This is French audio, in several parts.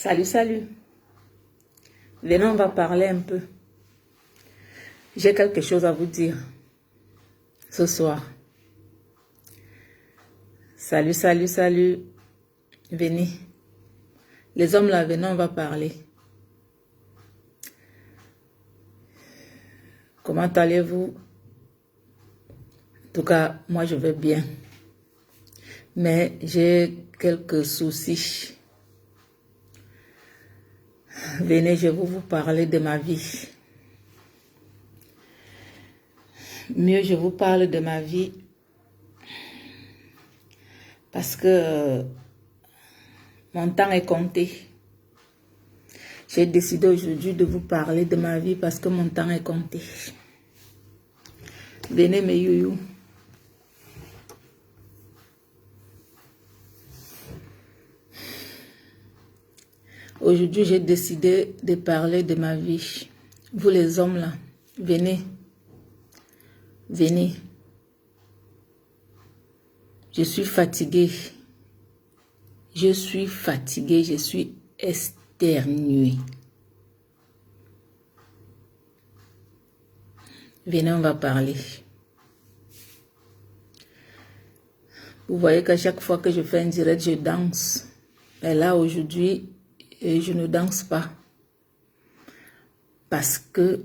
Salut, salut. Venez, on va parler un peu. J'ai quelque chose à vous dire ce soir. Salut, salut, salut. Venez. Les hommes là, venez, on va parler. Comment allez-vous? En tout cas, moi je vais bien. Mais j'ai quelques soucis. Venez, je vais vous parler de ma vie. Mieux, je vous parle de ma vie parce que mon temps est compté. J'ai décidé aujourd'hui de vous parler de ma vie parce que mon temps est compté. Venez mes youyou. Aujourd'hui, j'ai décidé de parler de ma vie. Vous les hommes là, venez. Venez. Je suis fatiguée. Je suis fatiguée. Je suis exténuée. Venez, on va parler. Vous voyez qu'à chaque fois que je fais un direct, je danse. Et là, aujourd'hui, je ne danse pas. Parce que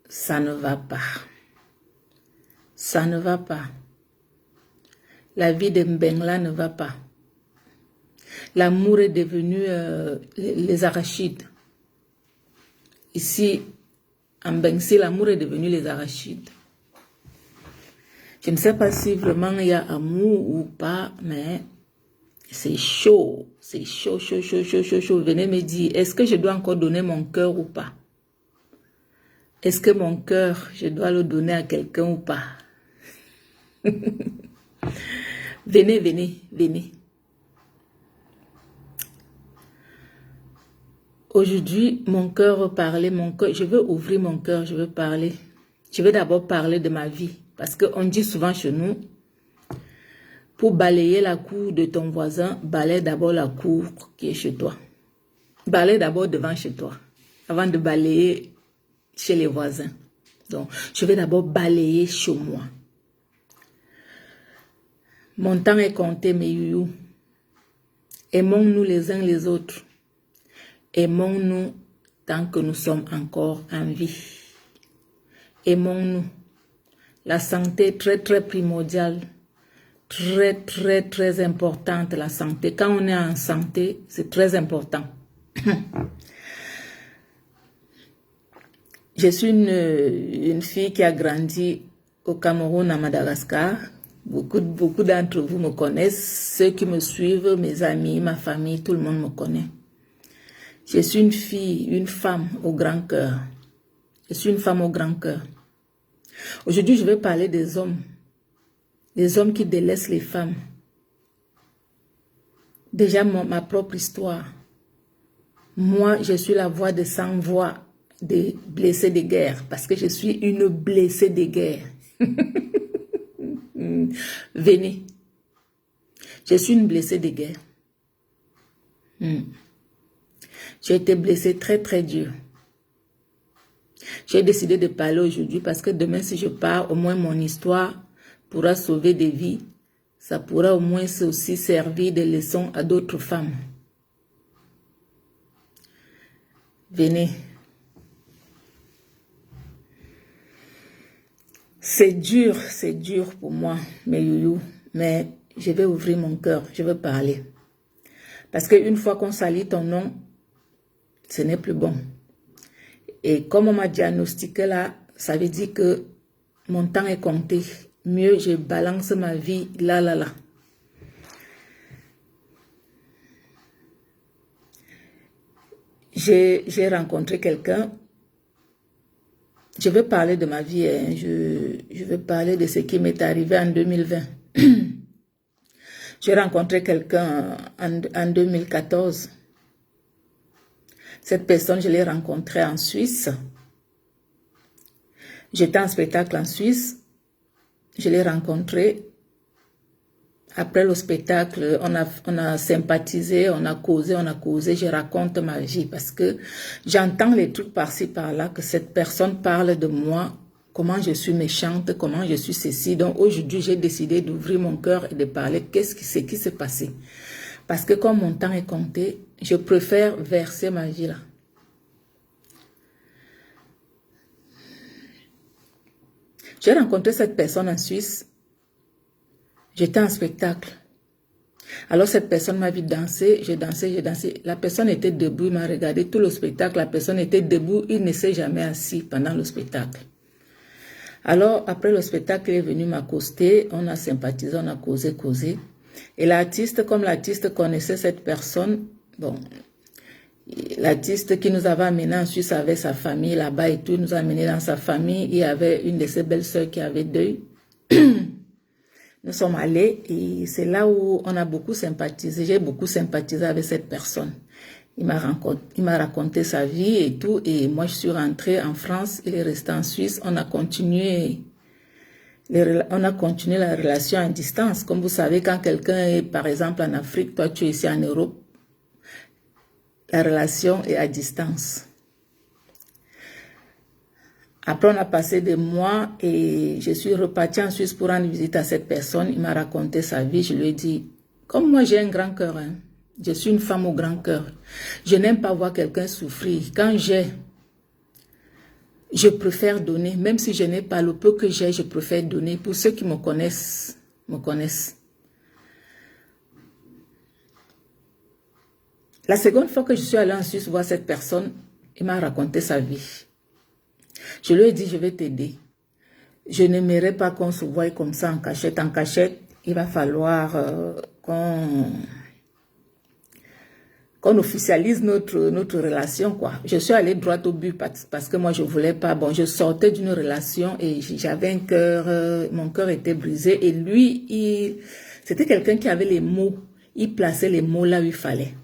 ça ne va pas. Ça ne va pas. La vie de Mbengla ne va pas. L'amour est devenu les arachides. Ici, en Bengsi, l'amour est devenu les arachides. Je ne sais pas si vraiment il y a amour ou pas, mais c'est chaud. C'est chaud, chaud, chaud, chaud, chaud, chaud. Venez me dire, est-ce que je dois encore donner mon cœur ou pas? Est-ce que mon cœur, je dois le donner à quelqu'un ou pas? Venez, venez, venez. Aujourd'hui, mon cœur veut parler, je veux ouvrir mon cœur, je veux parler. Je vais d'abord parler de ma vie. Parce qu'on dit souvent chez nous, pour balayer la cour de ton voisin, balaye d'abord la cour qui est chez toi. Balaye d'abord devant chez toi, avant de balayer chez les voisins. Donc, je vais d'abord balayer chez moi. Mon temps est compté, mes youyou. Aimons-nous les uns les autres. Aimons-nous tant que nous sommes encore en vie. Aimons-nous. La santé est très, très primordiale. Très, très, très importante, la santé. Quand on est en santé, c'est très important. Je suis une fille qui a grandi au Cameroun, à Madagascar. Beaucoup d'entre vous me connaissent. Ceux qui me suivent, mes amis, ma famille, tout le monde me connaît. Je suis une fille, une femme au grand cœur. Je suis une femme au grand cœur. Aujourd'hui, je vais parler des hommes. Des hommes qui délaissent les femmes. Déjà, ma propre histoire. Moi, je suis la voix de sans-voix des blessés de guerre. Parce que je suis une blessée de guerre. Venez. Je suis une blessée de guerre. J'ai été blessée très, très dur. J'ai décidé de parler aujourd'hui parce que demain, si je pars, au moins mon histoire pourra sauver des vies. Ça pourra au moins aussi servir de leçon à d'autres femmes. Venez. C'est dur pour moi, mes youyou, mais je vais ouvrir mon cœur, je vais parler. Parce qu'une fois qu'on salit ton nom, ce n'est plus bon. Et comme on m'a diagnostiqué là, ça veut dire que mon temps est compté. Mieux, je balance ma vie là. J'ai rencontré quelqu'un. Je vais parler de ma vie. Hein. Je vais parler de ce qui m'est arrivé en 2020. J'ai rencontré quelqu'un en 2014. Cette personne, je l'ai rencontrée en Suisse. J'étais en spectacle en Suisse. Je l'ai rencontré Après le spectacle, on a sympathisé, on a causé, je raconte ma vie parce que j'entends les trucs par-ci, par-là, que cette personne parle de moi, comment je suis méchante, comment je suis ceci. Donc aujourd'hui, j'ai décidé d'ouvrir mon cœur et de parler qu'est-ce qui s'est passé. Parce que comme mon temps est compté, je préfère verser ma vie là. J'ai rencontré cette personne en Suisse. J'étais en spectacle. Alors cette personne m'a vu danser, j'ai dansé. La personne était debout, il m'a regardé tout le spectacle. La personne était debout, il ne s'est jamais assis pendant le spectacle. Alors après le spectacle, il est venu m'accoster, on a sympathisé, on a causé. Et l'artiste, comme l'artiste connaissait cette personne, bon, l'artiste qui nous avait amené en Suisse avec sa famille là-bas et tout, nous a amené dans sa famille. Il y avait une de ses belles-sœurs qui avait deuil. Nous sommes allés et c'est là où on a beaucoup sympathisé. J'ai beaucoup sympathisé avec cette personne. Il m'a raconté sa vie et tout. Et moi, je suis rentrée en France. Il est resté en Suisse. On a continué la relation à distance. Comme vous savez, quand quelqu'un est, par exemple, en Afrique, toi, tu es ici en Europe, la relation est à distance. Après, on a passé des mois et je suis repartie en Suisse pour rendre visite à cette personne. Il m'a raconté sa vie. Je lui ai dit, comme moi j'ai un grand cœur, hein, je suis une femme au grand cœur. Je n'aime pas voir quelqu'un souffrir. Quand je préfère donner. Même si je n'ai pas le peu que j'ai, je préfère donner. Pour ceux qui me connaissent. La seconde fois que je suis allée en Suisse voir cette personne, il m'a raconté sa vie. Je lui ai dit, je vais t'aider. Je n'aimerais pas qu'on se voie comme ça en cachette. En cachette, il va falloir qu'on officialise notre relation, quoi. Je suis allée droit au but parce que moi, je voulais pas. Bon, je sortais d'une relation et j'avais un cœur, mon cœur était brisé. Et lui, c'était quelqu'un qui avait les mots. Il plaçait les mots là où il fallait.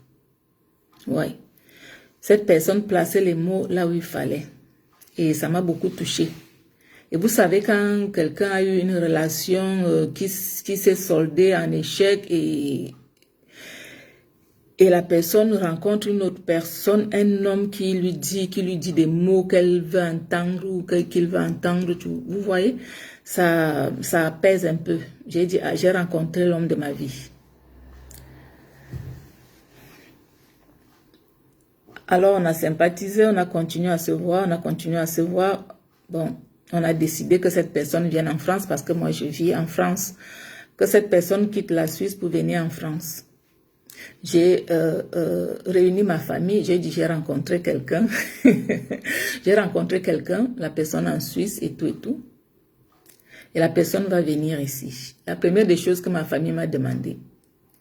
Ouais. Cette personne plaçait les mots là où il fallait. Et ça m'a beaucoup touchée. Et vous savez, quand quelqu'un a eu une relation qui s'est soldée en échec et la personne rencontre une autre personne, un homme qui lui dit des mots qu'elle veut entendre ou qu'il veut entendre, vous voyez, ça apaise un peu. J'ai dit, ah, j'ai rencontré l'homme de ma vie. Alors, on a sympathisé, on a continué à se voir, Bon, on a décidé que cette personne vienne en France parce que moi, je vis en France. Que cette personne quitte la Suisse pour venir en France. J'ai réuni ma famille, j'ai dit, j'ai rencontré quelqu'un. J'ai rencontré quelqu'un, la personne en Suisse et tout. Et la personne va venir ici. La première des choses que ma famille m'a demandé,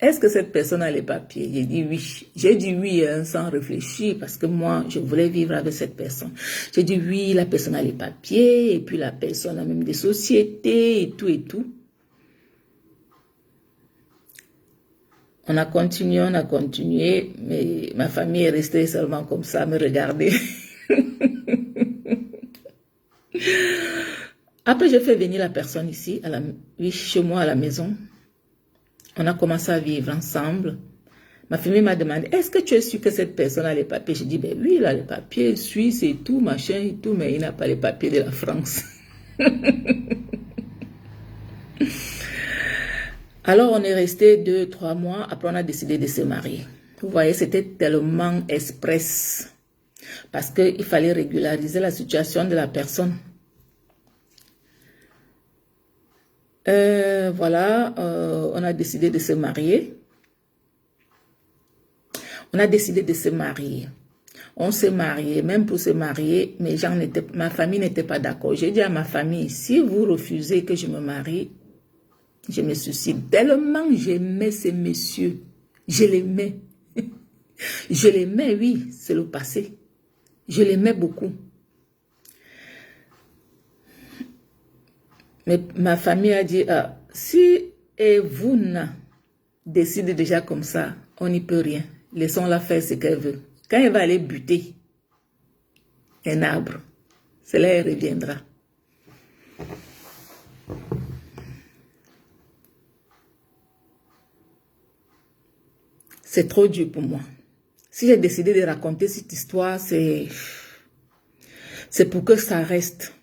est-ce que cette personne a les papiers? J'ai dit oui. J'ai dit oui hein, sans réfléchir parce que moi, je voulais vivre avec cette personne. J'ai dit oui, la personne a les papiers et puis la personne a même des sociétés et tout. On a continué, mais ma famille est restée seulement comme ça, à me regarder. Après, j'ai fait venir la personne ici, chez moi à la maison. On a commencé à vivre ensemble. Ma famille m'a demandé, est-ce que tu es sûr que cette personne a les papiers? J'ai dit, ben oui, il a les papiers, Suisse et tout, machin et tout, mais il n'a pas les papiers de la France. Alors, on est resté 2-3 mois. Après, on a décidé de se marier. Vous voyez, c'était tellement express. Parce qu'il fallait régulariser la situation de la personne. Voilà, on a décidé de se marier. On s'est marié, même pour se marier, mais ma famille n'était pas d'accord. J'ai dit à ma famille, si vous refusez que je me marie, je me suicide. Tellement j'aimais ces messieurs. Je l'aimais. Je l'aimais, oui, c'est le passé. Je l'aimais beaucoup. Mais ma famille a dit, ah, si vous décidez déjà comme ça, on n'y peut rien. Laissons-la faire ce qu'elle veut. Quand elle va aller buter un arbre, c'est là elle reviendra. c'est trop dur pour moi. Si j'ai décidé de raconter cette histoire, c'est pour que ça reste.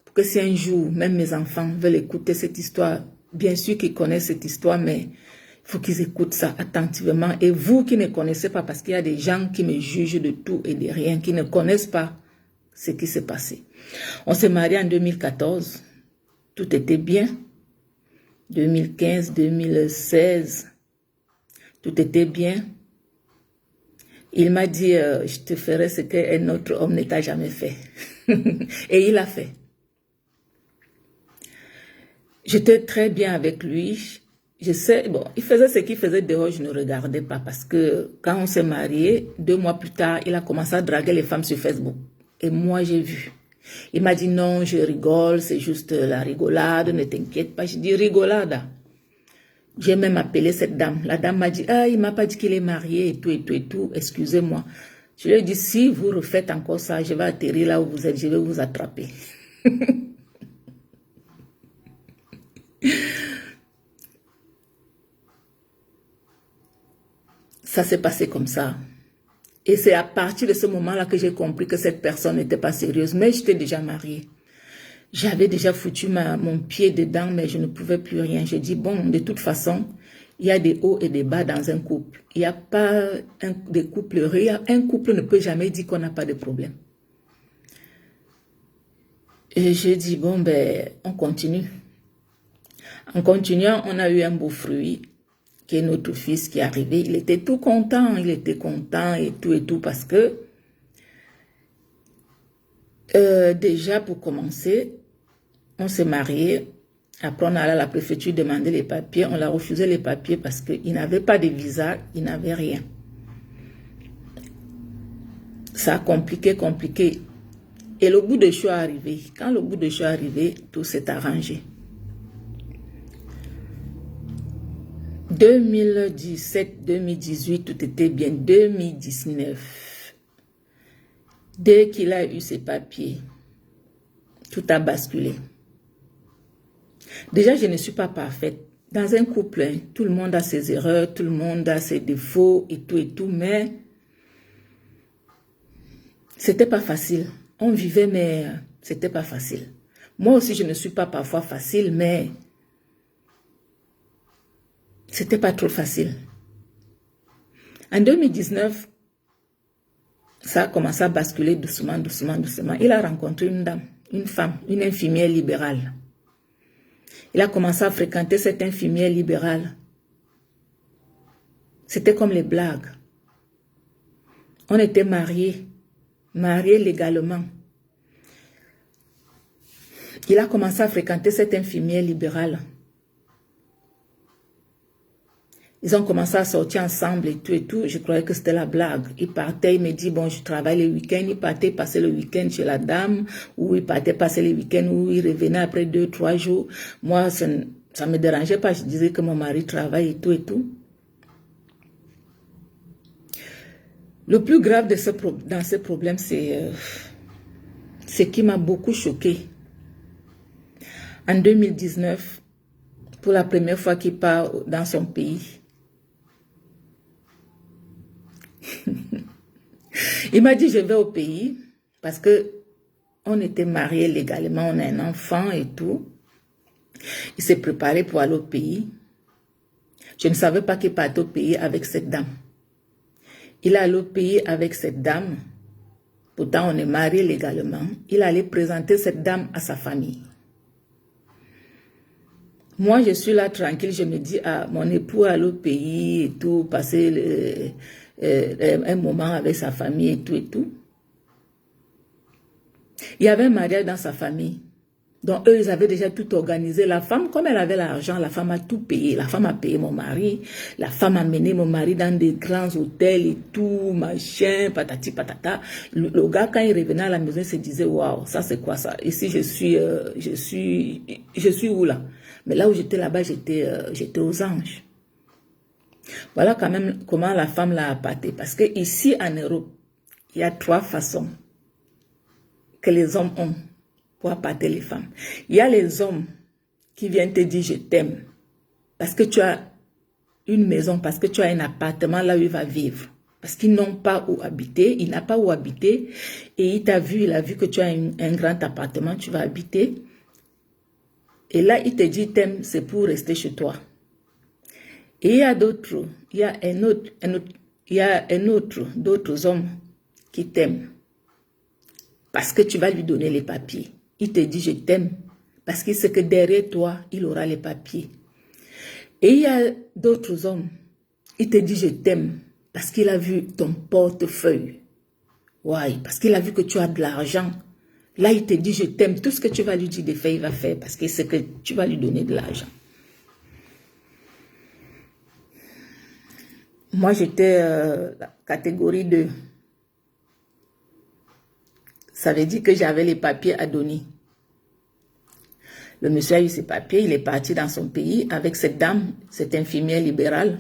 Pour que si un jour, même mes enfants veulent écouter cette histoire, bien sûr qu'ils connaissent cette histoire, mais il faut qu'ils écoutent ça attentivement. Et vous qui ne connaissez pas, parce qu'il y a des gens qui me jugent de tout et de rien, qui ne connaissent pas ce qui s'est passé. On s'est mariés en 2014. Tout était bien. 2015, 2016, tout était bien. Il m'a dit, je te ferai ce qu'un autre homme ne t'a jamais fait. Et il a fait. J'étais très bien avec lui. Je sais, bon, il faisait ce qu'il faisait dehors, je ne regardais pas parce que quand on s'est mariés, 2 mois plus tard, il a commencé à draguer les femmes sur Facebook. Et moi, j'ai vu. Il m'a dit non, je rigole, c'est juste la rigolade, ne t'inquiète pas. Je dis rigolade. J'ai même appelé cette dame. La dame m'a dit, ah, il m'a pas dit qu'il est marié et tout, et tout, et tout. Excusez-moi. Je lui ai dit, si vous refaites encore ça, je vais atterrir là où vous êtes, je vais vous attraper. Ça s'est passé comme ça. Et c'est à partir de ce moment-là que j'ai compris que cette personne n'était pas sérieuse. Mais j'étais déjà mariée. J'avais déjà foutu mon pied dedans, mais je ne pouvais plus rien. J'ai dit, bon, de toute façon, il y a des hauts et des bas dans un couple. Il n'y a pas des couples heureux. Un couple ne peut jamais dire qu'on n'a pas de problème. Et j'ai dit, bon, ben, on continue. En continuant, on a eu un beau fruit, qui est notre fils qui est arrivé. Il était tout content, et tout, parce que déjà, pour commencer, on s'est mariés. Après, on allait à la préfecture demander les papiers. On a refusé les papiers parce qu'il n'avait pas de visa, il n'avait rien. Ça a compliqué. Et le bout de choix est arrivé. Quand le bout de choix est arrivé, tout s'est arrangé. 2017, 2018, tout était bien. 2019, dès qu'il a eu ses papiers, tout a basculé. Déjà, je ne suis pas parfaite. Dans un couple, hein, tout le monde a ses erreurs, tout le monde a ses défauts et tout, mais c'était pas facile. On vivait, mais c'était pas facile. Moi aussi, je ne suis pas parfois facile, mais c'était pas trop facile. En 2019, ça a commencé à basculer doucement. Il a rencontré une dame, une femme, une infirmière libérale. Il a commencé à fréquenter cette infirmière libérale. C'était comme les blagues. On était mariés légalement. Il a commencé à fréquenter cette infirmière libérale. Ils ont commencé à sortir ensemble et tout. Je croyais que c'était la blague. Il partait, il me dit, bon, je travaille le week-end. Il partait passer le week-end chez la dame, ou il partait passer le week-end, ou il revenait après 2-3 jours. Moi, ça ne me dérangeait pas. Je disais que mon mari travaille et tout. Le plus grave dans ce problème, c'est ce qui m'a beaucoup choqué. En 2019, pour la première fois qu'il part dans son pays, il m'a dit, je vais au pays parce que on était mariés légalement, on a un enfant et tout. Il s'est préparé pour aller au pays. Je ne savais pas qu'il partait au pays avec cette dame. Il est allé au pays avec cette dame. Pourtant, on est mariés légalement. Il allait présenter cette dame à sa famille. Moi, je suis là tranquille. Je me dis, ah, mon époux est allé au pays et tout, passer un moment avec sa famille et tout. Il y avait un mariage dans sa famille. Donc, eux, ils avaient déjà tout organisé. La femme, comme elle avait l'argent, la femme a tout payé. La femme a payé mon mari. La femme a mené mon mari dans des grands hôtels et tout, machin, patati patata. Le gars, quand il revenait à la maison, il se disait, waouh, ça c'est quoi ça? Ici, je suis où là? Mais là où j'étais là-bas, j'étais aux anges. Voilà quand même comment la femme l'a appâté. Parce que ici, en Europe, il y a 3 façons que les hommes ont pour appâter les femmes. Il y a les hommes qui viennent te dire je t'aime parce que tu as une maison parce que tu as un appartement là où il va vivre. Parce qu'ils n'ont pas où habiter, il n'a pas où habiter. Et il t'a vu, il a vu que tu as un grand appartement, tu vas habiter. Et là, il te dit, t'aimes, c'est pour rester chez toi. Et il y a d'autres, il y a d'autres hommes qui t'aiment. Parce que tu vas lui donner les papiers. Il te dit, je t'aime. Parce qu'il sait que derrière toi, il aura les papiers. Et il y a d'autres hommes, il te dit, je t'aime. Parce qu'il a vu ton portefeuille. Ouais, parce qu'il a vu que tu as de l'argent. Là, il te dit, je t'aime. Tout ce que tu vas lui dire de faire, il va faire. Parce qu'il sait que tu vas lui donner de l'argent. Moi, j'étais la catégorie 2. Ça veut dire que j'avais les papiers à donner. Le monsieur a eu ses papiers. Il est parti dans son pays avec cette dame, cette infirmière libérale.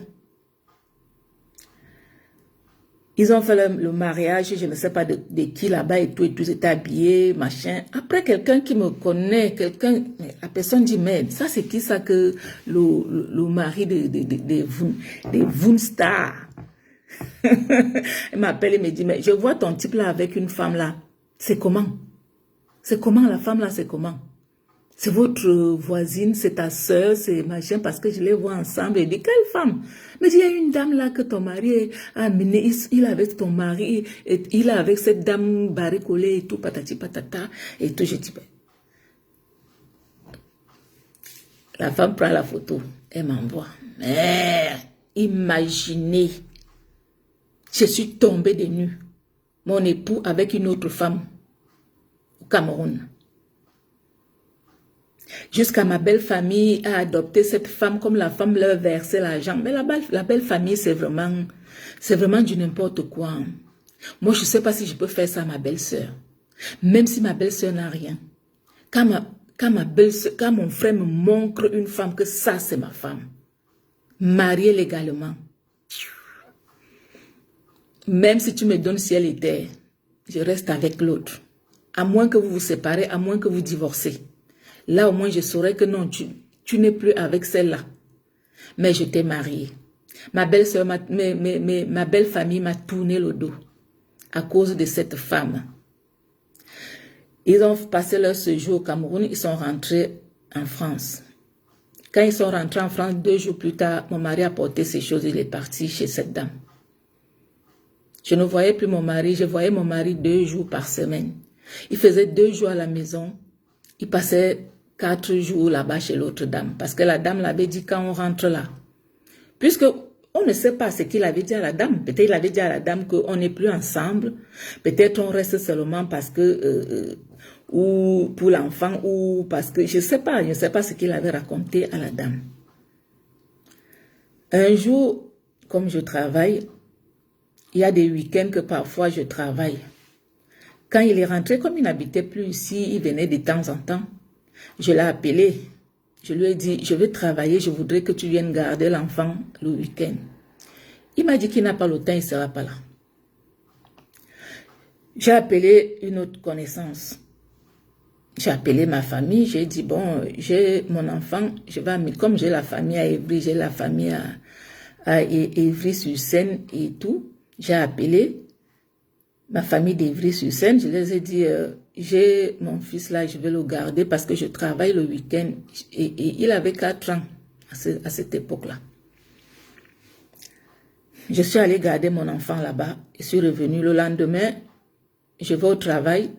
Ils ont fait le mariage, je ne sais pas de qui là-bas et tout, ils étaient habillés, machin. Après, quelqu'un qui me connaît, la personne dit, mais ça c'est qui ça que le mari de Vunstar. Elle m'appelle et me dit, mais je vois ton type là avec une femme là. C'est comment? C'est comment la femme là, c'est comment? C'est votre voisine, c'est ta soeur, c'est machin, parce que je les vois ensemble. Elle dit, quelle femme? Mais il y a une dame là que ton mari a amenée, il est avec ton mari, et il est avec cette dame baricolée et tout, patati patata, et tout. Je dis, ben. La femme prend la photo, elle m'envoie. Mais, imaginez, je suis tombée de nu, mon époux avec une autre femme au Cameroun. Jusqu'à ma belle famille a adopté cette femme comme la femme leur versait l'argent. Mais la belle famille, c'est vraiment du n'importe quoi. Moi, je ne sais pas si je peux faire ça à ma belle-sœur. Même si ma belle-sœur n'a rien. Quand mon frère me montre une femme, que ça, c'est ma femme. Mariée légalement. Même si tu me donnes ciel et terre, je reste avec l'autre. À moins que vous vous séparez, à moins que vous divorcez. Là, au moins, je saurais que non, tu n'es plus avec celle-là. Mais je t'ai mariée. Ma belle-sœur, ma belle famille m'a tourné le dos à cause de cette femme. Ils ont passé leur séjour au Cameroun, ils sont rentrés en France. Quand ils sont rentrés en France, 2 jours plus tard, mon mari a porté ses choses, il est parti chez cette dame. Je ne voyais plus mon mari, je voyais mon mari 2 jours par semaine. Il faisait 2 jours à la maison, il passait 4 jours là-bas chez l'autre dame. Parce que la dame l'avait dit quand on rentre là. Puisque on ne sait pas ce qu'il avait dit à la dame. Peut-être il avait dit à la dame qu'on n'est plus ensemble. Peut-être on reste seulement parce que... ou pour l'enfant, ou parce que... Je ne sais pas ce qu'il avait raconté à la dame. Un jour, comme je travaille, il y a des week-ends que parfois je travaille. Quand il est rentré, comme il n'habitait plus ici, il venait de temps en temps. Je l'ai appelé, je lui ai dit, je vais travailler, je voudrais que tu viennes garder l'enfant le week-end. Il m'a dit qu'il n'a pas le temps, il ne sera pas là. J'ai appelé une autre connaissance. J'ai appelé ma famille, j'ai dit, bon, j'ai mon enfant, comme j'ai la famille à Évry, j'ai la famille à Évry-sur-Seine et tout, j'ai appelé ma famille d'Évry-sur-Seine, je les ai dit, j'ai mon fils là, je vais le garder parce que je travaille le week-end. Et il avait 4 ans à cette époque-là. Je suis allée garder mon enfant là-bas. Je suis revenue le lendemain. Je vais au travail.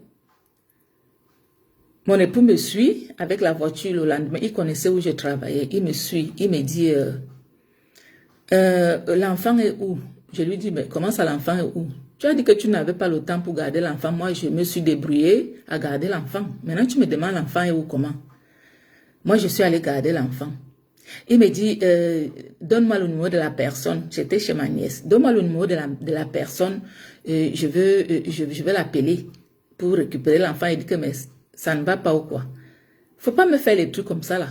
Mon époux me suit avec la voiture le lendemain. Il connaissait où je travaillais. Il me suit. Il me dit, l'enfant est où? Je lui dis, mais comment ça l'enfant est où? Tu as dit que tu n'avais pas le temps pour garder l'enfant. Moi, je me suis débrouillée à garder l'enfant. Maintenant, tu me demandes l'enfant est où, comment? Moi, je suis allée garder l'enfant. Il me dit, donne-moi le numéro de la personne. J'étais chez ma nièce. Donne-moi le numéro de la personne. Je vais l'appeler pour récupérer l'enfant. Il dit que mais ça ne va pas ou quoi? Faut pas me faire les trucs comme ça là.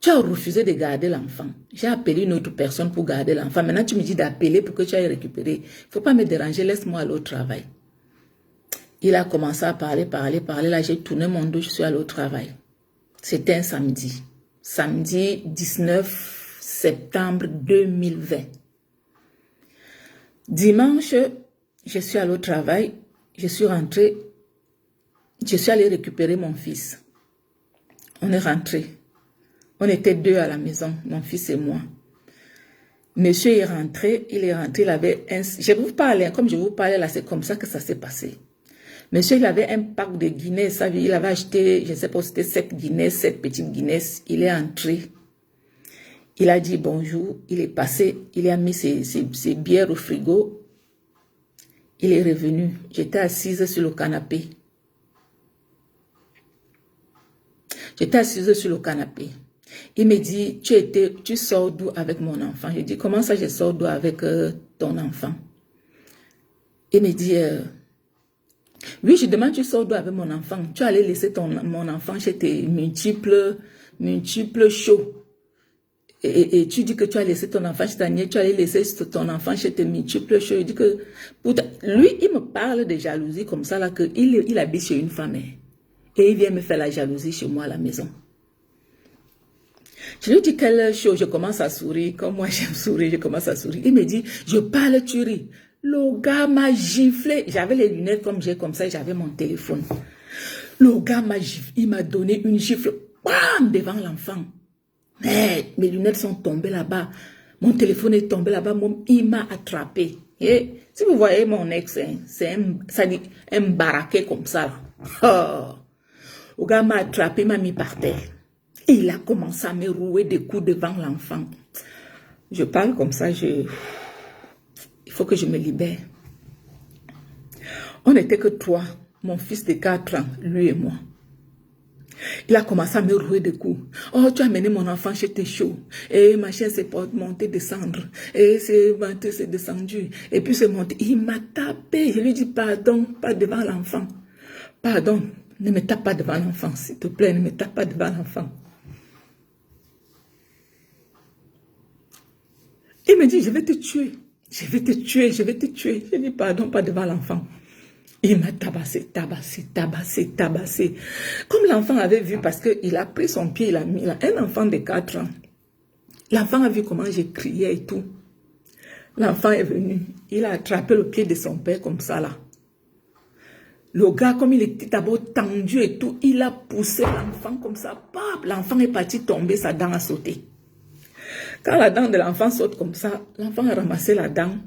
Tu as refusé de garder l'enfant. J'ai appelé une autre personne pour garder l'enfant. Maintenant, tu me dis d'appeler pour que tu ailles récupérer. Il ne faut pas me déranger, laisse-moi aller au travail. Il a commencé à parler. Là, j'ai tourné mon dos, je suis allé au travail. C'était un samedi. Samedi 19 septembre 2020. Dimanche, je suis allée au travail, je suis rentrée, je suis allée récupérer mon fils. On est rentré. On était 2 à la maison, mon fils et moi. Monsieur est rentré, il avait un... Je vais vous parler, comme je vous parlais là, c'est comme ça que ça s'est passé. Monsieur, il avait un pack de Guinness, il avait acheté, je ne sais pas si c'était 7 Guinness, 7 petites Guinness. Il est entré, il a dit bonjour, il est passé, il a mis ses bières au frigo. Il est revenu, j'étais assise sur le canapé. Il me dit, tu sors d'où avec mon enfant? Je dis, comment ça je sors d'où avec ton enfant? Il me dit, oui, je demande, tu sors d'où avec mon enfant? Tu allais laisser mon enfant chez tes multiples shows. Et tu dis que tu as laissé ton enfant chez ta nièce, tu allais laisser ton enfant chez tes multiples shows. Je dis que, lui, il me parle de jalousie comme ça, là, qu'il habite chez une femme. Et il vient me faire la jalousie chez moi à la maison. Je lui dis quelle chose, je commence à sourire. Comme moi j'aime sourire, je commence à sourire. Il me dit, je parle, tu ris. Le gars m'a giflé. J'avais les lunettes comme ça, j'avais mon téléphone. Le gars m'a giflé, il m'a donné une gifle, bam, devant l'enfant. Mais mes lunettes sont tombées là-bas. Mon téléphone est tombé là-bas, il m'a attrapé. Et si vous voyez mon ex, hein, c'est un baraquet comme ça. Oh. Le gars m'a attrapé, m'a mis par terre. Il a commencé à me rouer des coups devant l'enfant. Je parle comme ça, il faut que je me libère. On n'était que 3, mon fils de 4 ans, lui et moi. Il a commencé à me rouer des coups. Oh, tu as amené mon enfant chez tes shows. Et ma chaise s'est montée, descendre. Et c'est monté, c'est descendu. Et puis c'est monté. Il m'a tapé. Je lui dis pardon, pas devant l'enfant. Pardon, ne me tape pas devant l'enfant, s'il te plaît, ne me tape pas devant l'enfant. Il me dit, je vais te tuer. Je vais te tuer, je vais te tuer. Je dis pardon, pas devant l'enfant. Il m'a tabassé. Comme l'enfant avait vu, parce qu'il a pris son pied, il a mis là, un enfant de 4 ans. L'enfant a vu comment j'ai crié et tout. L'enfant est venu. Il a attrapé le pied de son père comme ça là. Le gars, comme il était d'abord tendu et tout, il a poussé l'enfant comme ça. L'enfant est parti tomber, sa dent a sauté. Quand la dent de l'enfant saute comme ça, l'enfant a ramassé la dent.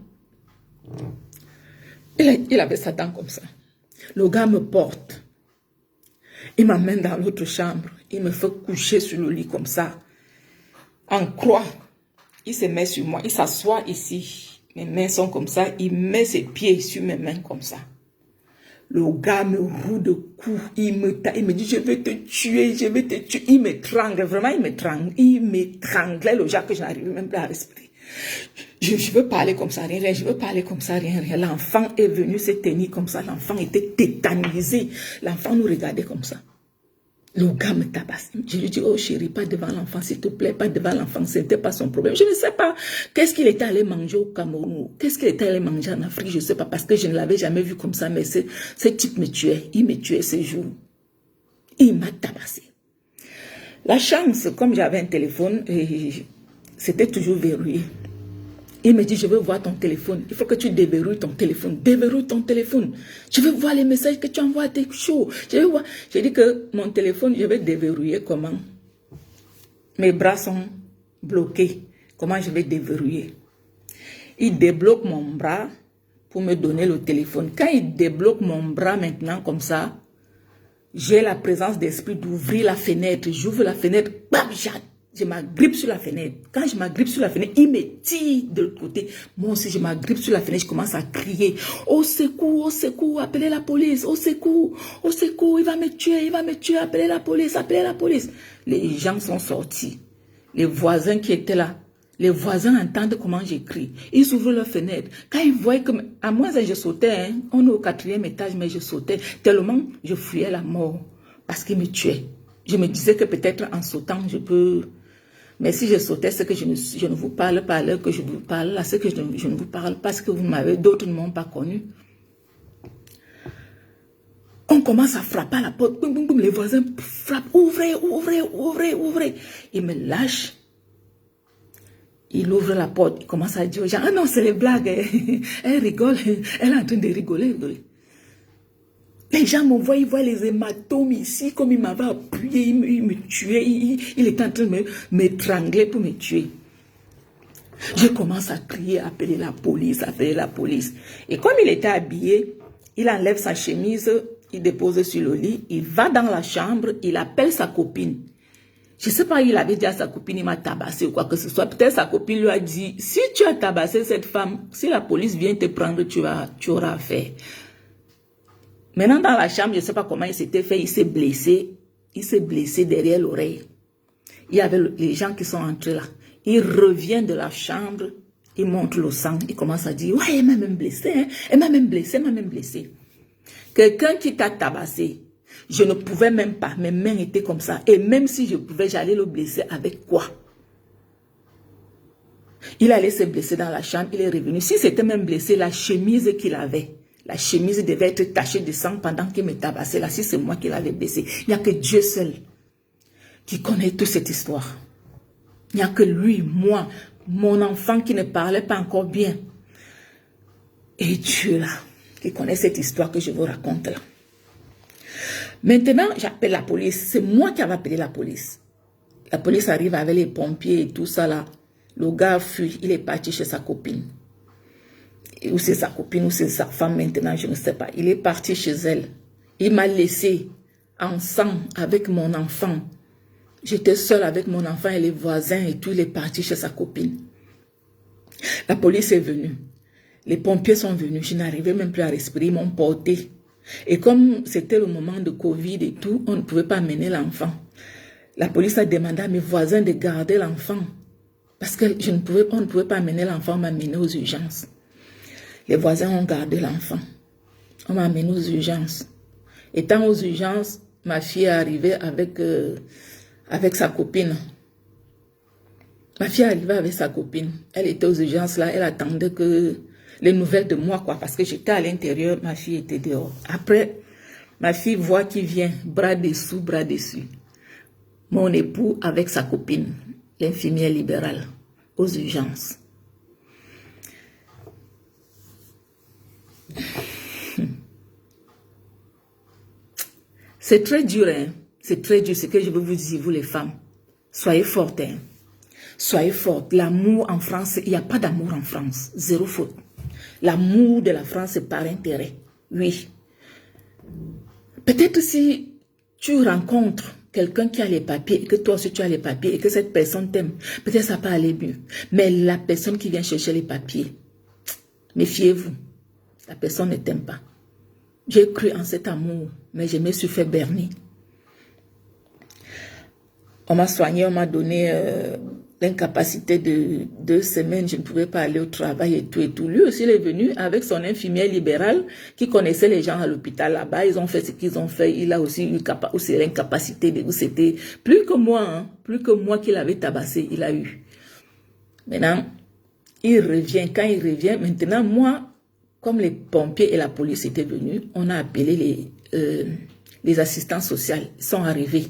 Il avait sa dent comme ça. Le gars me porte. Il m'amène dans l'autre chambre. Il me fait coucher sur le lit comme ça. En croix. Il se met sur moi. Il s'assoit ici. Mes mains sont comme ça. Il met ses pieds sur mes mains comme ça. Le gars me roue de coups. Il me dit, je vais te tuer, je vais te tuer. Il m'étrangle. Vraiment, il m'étranglait le genre que je n'arrivais même pas à respirer. Je veux parler comme ça, rien. Je veux parler comme ça, rien. L'enfant est venu se tenir comme ça. L'enfant était tétanisé. L'enfant nous regardait comme ça. Le gars me tabasse. Je lui dis, oh chérie, pas devant l'enfant, s'il te plaît, pas devant l'enfant. Ce n'était pas son problème. Je ne sais pas qu'est-ce qu'il était allé manger au Cameroun. Qu'est-ce qu'il était allé manger en Afrique, je ne sais pas, parce que je ne l'avais jamais vu comme ça. Mais ce type me tuait. Il me tuait ce jour. Il m'a tabassé. La chance, comme j'avais un téléphone, c'était toujours verrouillé. Il me dit, je veux voir ton téléphone. Il faut que tu déverrouilles ton téléphone. Déverrouille ton téléphone. Je veux voir les messages que tu envoies à tes shows. Je veux voir. J'ai dit que mon téléphone, je vais déverrouiller comment? Mes bras sont bloqués. Comment je vais déverrouiller? Il débloque mon bras pour me donner le téléphone. Quand il débloque mon bras maintenant comme ça, j'ai la présence d'esprit d'ouvrir la fenêtre. J'ouvre la fenêtre. Bam, je m'agrippe sur la fenêtre. Quand je m'agrippe sur la fenêtre, il me tire de l'autre côté. Moi aussi, je m'agrippe sur la fenêtre, je commence à crier. Au secours, appelez la police. Au secours, il va me tuer, appelez la police, appelez la police. Les gens sont sortis. Les voisins qui étaient là, les voisins entendent comment j'écris. Ils ouvrent leur fenêtre. Quand ils voient que, à moi, je sautais, hein. On est au 4e étage, mais je sautais tellement je fuyais la mort parce qu'ils me tuaient. Je me disais que peut-être en sautant, je peux... Mais si je sautais, c'est que je ne vous parle pas à l'heure que je vous parle. Là, c'est que je ne vous parle parce que d'autres ne m'ont pas connu. On commence à frapper à la porte. Boum, boum, boum, les voisins frappent. Ouvrez. Ils me lâchent. Il ouvre la porte, il commence à dire aux gens, ah non, c'est les blagues, elle rigole, elle est en train de rigoler. Les gens me voient, ils voient les hématomes ici, comme il m'avait appuyé, il me tuait, il était en train de m'étrangler pour me tuer. Je commence à crier, appeler la police. Et comme il était habillé, il enlève sa chemise, il dépose sur le lit, il va dans la chambre, il appelle sa copine. Je ne sais pas, il avait dit à sa copine, il m'a tabassé ou quoi que ce soit. Peut-être sa copine lui a dit, si tu as tabassé cette femme, si la police vient te prendre, tu auras affaire. Maintenant, dans la chambre, je ne sais pas comment il s'était fait, il s'est blessé. Il s'est blessé derrière l'oreille. Il y avait les gens qui sont entrés là. Il revient de la chambre, il montre le sang, il commence à dire, ouais, elle m'a même blessé, hein? Elle m'a même blessé. Quelqu'un qui t'a tabassé, je ne pouvais même pas, mes mains étaient comme ça. Et même si je pouvais, j'allais le blesser avec quoi? Il allait se blesser dans la chambre, il est revenu. Si c'était même blessé, la chemise qu'il avait, la chemise devait être tachée de sang pendant qu'il me tabassait là. Si c'est moi qui l'avais blessé, il n'y a que Dieu seul qui connaît toute cette histoire. Il n'y a que lui, moi, mon enfant qui ne parlait pas encore bien. Et Dieu là, qui connaît cette histoire que je vous raconte là. Maintenant, j'appelle la police. C'est moi qui avais appelé la police. La police arrive avec les pompiers et tout ça là. Le gars fuit, il est parti chez sa copine. Ou c'est sa copine ou c'est sa femme maintenant, je ne sais pas. Il est parti chez elle. Il m'a laissé ensemble avec mon enfant. J'étais seule avec mon enfant et les voisins et tout. Il est parti chez sa copine. La police est venue. Les pompiers sont venus. Je n'arrivais même plus à respirer. Ils m'ont porté. Et comme c'était le moment de Covid et tout, on ne pouvait pas amener l'enfant. La police a demandé à mes voisins de garder l'enfant. Parce que on ne pouvait pas amener l'enfant, m'amener aux urgences. Les voisins ont gardé l'enfant. On m'a amené aux urgences. Étant aux urgences, ma fille est arrivée avec sa copine. Ma fille est arrivée avec sa copine. Elle était aux urgences là, elle attendait que les nouvelles de moi, quoi, parce que j'étais à l'intérieur, ma fille était dehors. Après, ma fille voit qui vient, bras dessous, bras dessus. Mon époux avec sa copine, l'infirmière libérale, aux urgences. C'est très dur, hein. C'est très dur, ce que je veux vous dire, vous les femmes. Soyez fortes, hein. Soyez fortes. L'amour en France, il n'y a pas d'amour en France. Zéro faute. L'amour de la France, c'est par intérêt. Oui. Peut-être si tu rencontres quelqu'un qui a les papiers, et que toi aussi tu as les papiers, et que cette personne t'aime, peut-être ça peut aller mieux. Mais la personne qui vient chercher les papiers, méfiez-vous. La personne ne t'aime pas. J'ai cru en cet amour, mais je me suis fait berner. On m'a soigné, on m'a donné l'incapacité de 2 semaines. Je ne pouvais pas aller au travail et tout et tout. Lui aussi, il est venu avec son infirmière libérale qui connaissait les gens à l'hôpital là-bas. Ils ont fait ce qu'ils ont fait. Il a aussi eu l'incapacité. C'était plus que moi, hein, plus que moi qui l'avais tabassé, il a eu. Maintenant, il revient. Quand il revient, maintenant, moi, comme les pompiers et la police étaient venus, on a appelé les assistants sociaux. Ils sont arrivés.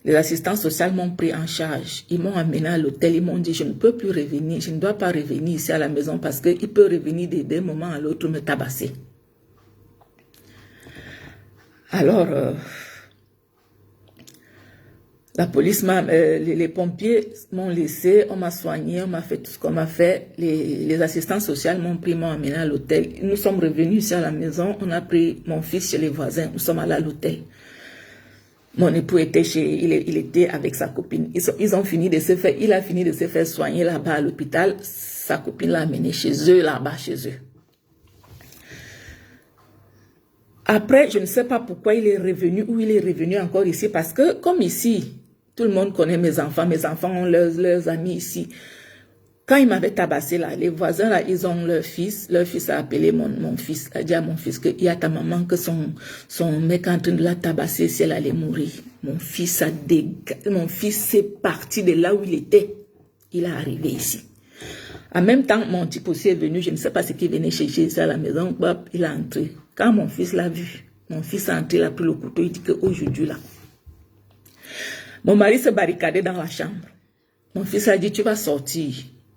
Les assistants sociaux m'ont pris en charge. Ils m'ont amené à l'hôtel. Ils m'ont dit, je ne peux plus revenir. Je ne dois pas revenir ici à la maison parce qu'il peut revenir d'un moment à l'autre me tabasser. Alors, la police les pompiers m'ont laissé, on m'a soigné, on m'a fait tout ce qu'on m'a fait. Les assistants sociaux m'ont pris, m'ont amené à l'hôtel. Nous sommes revenus ici à la maison. On a pris mon fils chez les voisins. Nous sommes allés à l'hôtel. Mon époux était il était avec sa copine. Ils ont fini de se faire, il a fini de se faire soigner là-bas à l'hôpital. Sa copine l'a amené chez eux, là-bas chez eux. Après, je ne sais pas pourquoi il est revenu ou il est revenu encore ici parce que comme ici, tout le monde connaît mes enfants ont leurs amis ici. Quand il m'avait tabassé là, les voisins là, ils ont leur fils a appelé mon fils, a dit à mon fils qu'il y a ta maman que son mec est en train de la tabasser si elle allait mourir. Mon fils est parti de là où il était, il est arrivé ici. En même temps, mon type aussi est venu, je ne sais pas ce qu'il venait chercher ici à la maison, il est entré. Quand mon fils l'a vu, mon fils est entré, il a pris le couteau, il dit qu'aujourd'hui là, mon mari s'est barricadé dans la chambre. Mon fils a dit, tu vas sortir.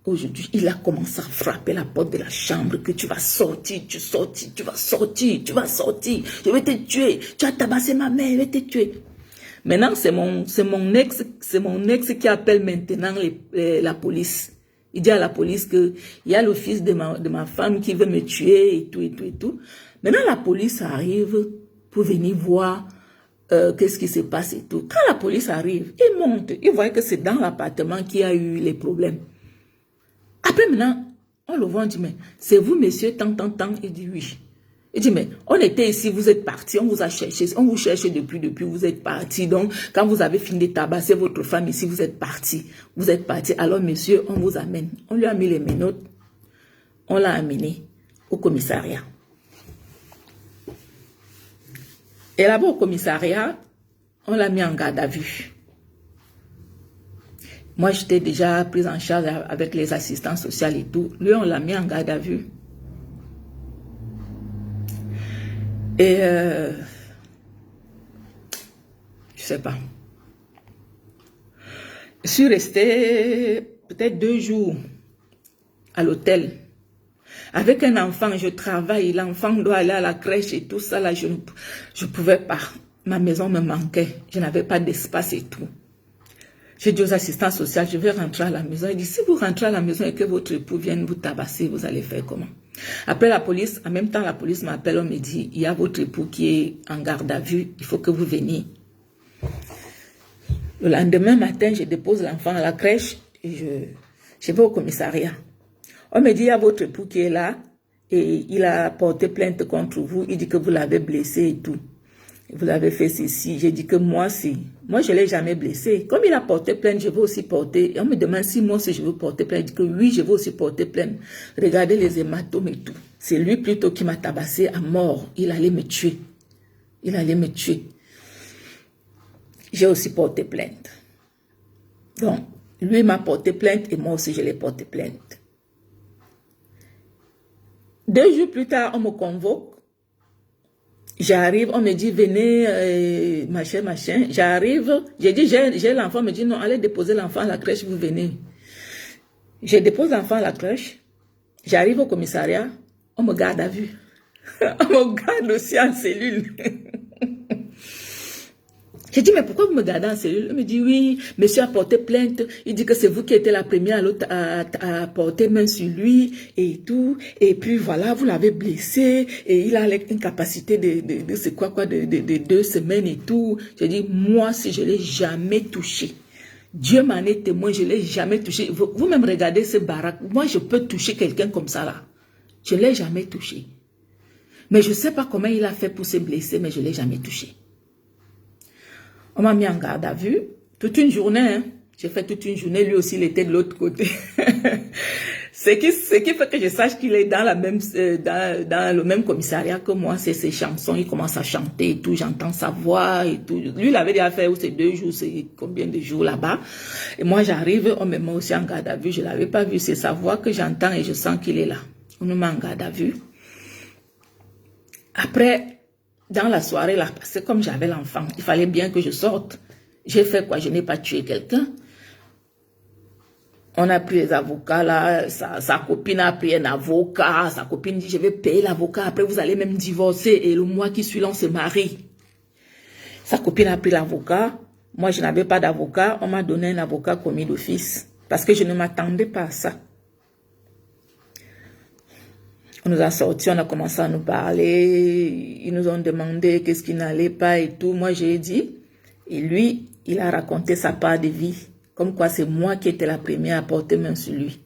Aujourd'hui, il a commencé à frapper la porte de la chambre, que tu vas sortir, tu vas sortir, tu vas sortir, je vais te tuer, tu as tabassé ma mère, je vais te tuer. Maintenant, c'est mon ex qui appelle maintenant la police. Il dit à la police que il y a le fils de ma femme qui veut me tuer et tout, et tout, et tout. Maintenant, la police arrive pour venir voir qu'est-ce qui se passe et tout. Quand la police arrive, ils montent, ils voient que c'est dans l'appartement qu'il y a eu les problèmes. Après, maintenant, on le voit, on dit, mais c'est vous, monsieur, tant. Il dit oui. Il dit, mais on était ici, vous êtes parti, on vous a cherché, on vous cherche depuis, vous êtes parti. Donc, quand vous avez fini de tabasser votre femme ici, vous êtes parti. Vous êtes parti. Alors, monsieur, on vous amène. On lui a mis les menottes. On l'a amené au commissariat. Et là-bas, au commissariat, on l'a mis en garde à vue. Moi, j'étais déjà prise en charge avec les assistants sociaux et tout. Lui, on l'a mis en garde à vue. Et je sais pas. Je suis restée peut-être 2 jours à l'hôtel. Avec un enfant, je travaille. L'enfant doit aller à la crèche et tout ça. Là, je ne pouvais pas. Ma maison me manquait. Je n'avais pas d'espace et tout. J'ai dit aux assistants sociaux, je vais rentrer à la maison. Il dit, si vous rentrez à la maison et que votre époux vienne vous tabasser, vous allez faire comment? Après la police, en même temps, la police m'appelle, on me dit, il y a votre époux qui est en garde à vue, il faut que vous veniez. Le lendemain matin, je dépose l'enfant à la crèche et je vais au commissariat. On me dit, il y a votre époux qui est là et il a porté plainte contre vous, il dit que vous l'avez blessé et tout. Vous avez fait ceci. J'ai dit que moi, je ne l'ai jamais blessé. Comme il a porté plainte, je veux aussi porter. Et on me demande si moi aussi je veux porter plainte. Je dis que oui, je veux aussi porter plainte. Regardez les hématomes et tout. C'est lui plutôt qui m'a tabassé à mort. Il allait me tuer. Il allait me tuer. J'ai aussi porté plainte. Donc, lui m'a porté plainte et moi aussi je l'ai porté plainte. 2 jours plus tard, on me convoque. J'arrive, on me dit, venez, machin. J'arrive, j'ai dit, j'ai l'enfant, on me dit, non, allez déposer l'enfant à la crèche, vous venez. Je dépose l'enfant à la crèche, j'arrive au commissariat, on me garde à vue. On me garde aussi en cellule. J'ai dit, mais pourquoi vous me gardez en cellule? Il me dit, oui, monsieur a porté plainte. Il dit que c'est vous qui étiez la première à porter main sur lui et tout. Et puis voilà, vous l'avez blessé. Et il a une capacité de c'est quoi, de 2 semaines et tout. J'ai dit, moi, si je ne l'ai jamais touché. Dieu m'en est témoin, je ne l'ai jamais touché. Vous-même regardez ce baraque. Moi, je peux toucher quelqu'un comme ça là. Je ne l'ai jamais touché. Mais je ne sais pas comment il a fait pour se blesser, mais je ne l'ai jamais touché. On m'a mis en garde à vue, toute une journée, hein. J'ai fait toute une journée, lui aussi il était de l'autre côté. Ce qui fait que je sache qu'il est dans le même commissariat que moi, c'est ses chansons, il commence à chanter et tout, j'entends sa voix et tout. Lui, il avait déjà fait ces 2 jours, c'est combien de jours là-bas. Et moi, j'arrive, on me met aussi en garde à vue, je ne l'avais pas vu, c'est sa voix que j'entends et je sens qu'il est là. On me met en garde à vue. Après, dans la soirée, là, parce que comme j'avais l'enfant, il fallait bien que je sorte. J'ai fait quoi? Je n'ai pas tué quelqu'un. On a pris les avocats, là, sa copine a pris un avocat, sa copine dit, je vais payer l'avocat, après vous allez même divorcer, et le mois qui suit, on se marie. Sa copine a pris l'avocat, moi je n'avais pas d'avocat, on m'a donné un avocat commis d'office, parce que je ne m'attendais pas à ça. On nous a sortis, on a commencé à nous parler, ils nous ont demandé qu'est-ce qui n'allait pas et tout. Moi, j'ai dit, et lui, il a raconté sa part de vie, comme quoi c'est moi qui étais la première à porter main sur lui.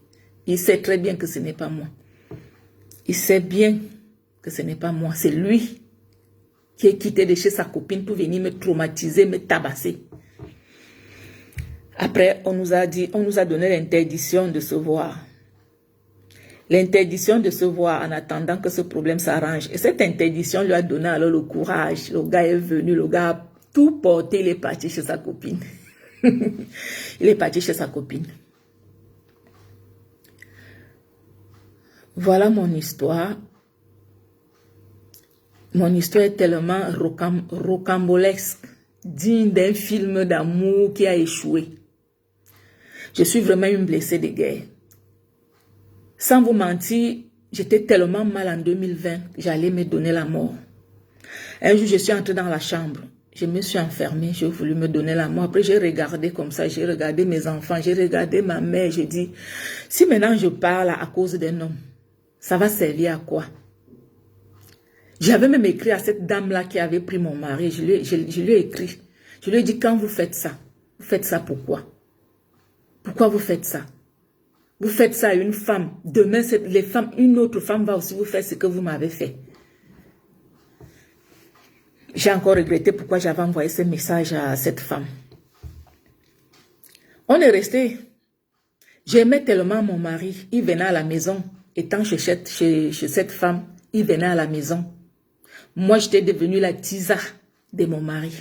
Il sait très bien que ce n'est pas moi. Il sait bien que ce n'est pas moi, c'est lui qui est quitté de chez sa copine pour venir me traumatiser, me tabasser. Après, on nous a donné l'interdiction de se voir. L'interdiction de se voir en attendant que ce problème s'arrange. Et cette interdiction lui a donné alors le courage. Le gars est venu, le gars a tout porté, il est parti chez sa copine. Il est parti chez sa copine. Voilà mon histoire. Mon histoire est tellement rocambolesque, digne d'un film d'amour qui a échoué. Je suis vraiment une blessée de guerre. Sans vous mentir, j'étais tellement mal en 2020 que j'allais me donner la mort. Un jour, je suis entrée dans la chambre. Je me suis enfermée, j'ai voulu me donner la mort. Après, j'ai regardé comme ça, j'ai regardé mes enfants, j'ai regardé ma mère. J'ai dit, si maintenant je parle à cause d'un homme, ça va servir à quoi? J'avais même écrit à cette dame-là qui avait pris mon mari. Je lui ai écrit. Je lui ai dit, quand vous faites ça pourquoi? Pourquoi vous faites ça? Vous faites ça à une femme. Demain, une autre femme va aussi vous faire ce que vous m'avez fait. J'ai encore regretté pourquoi j'avais envoyé ce message à cette femme. On est resté. J'aimais tellement mon mari. Il venait à la maison. Étant chez cette femme, il venait à la maison. Moi, j'étais devenue la tisa de mon mari.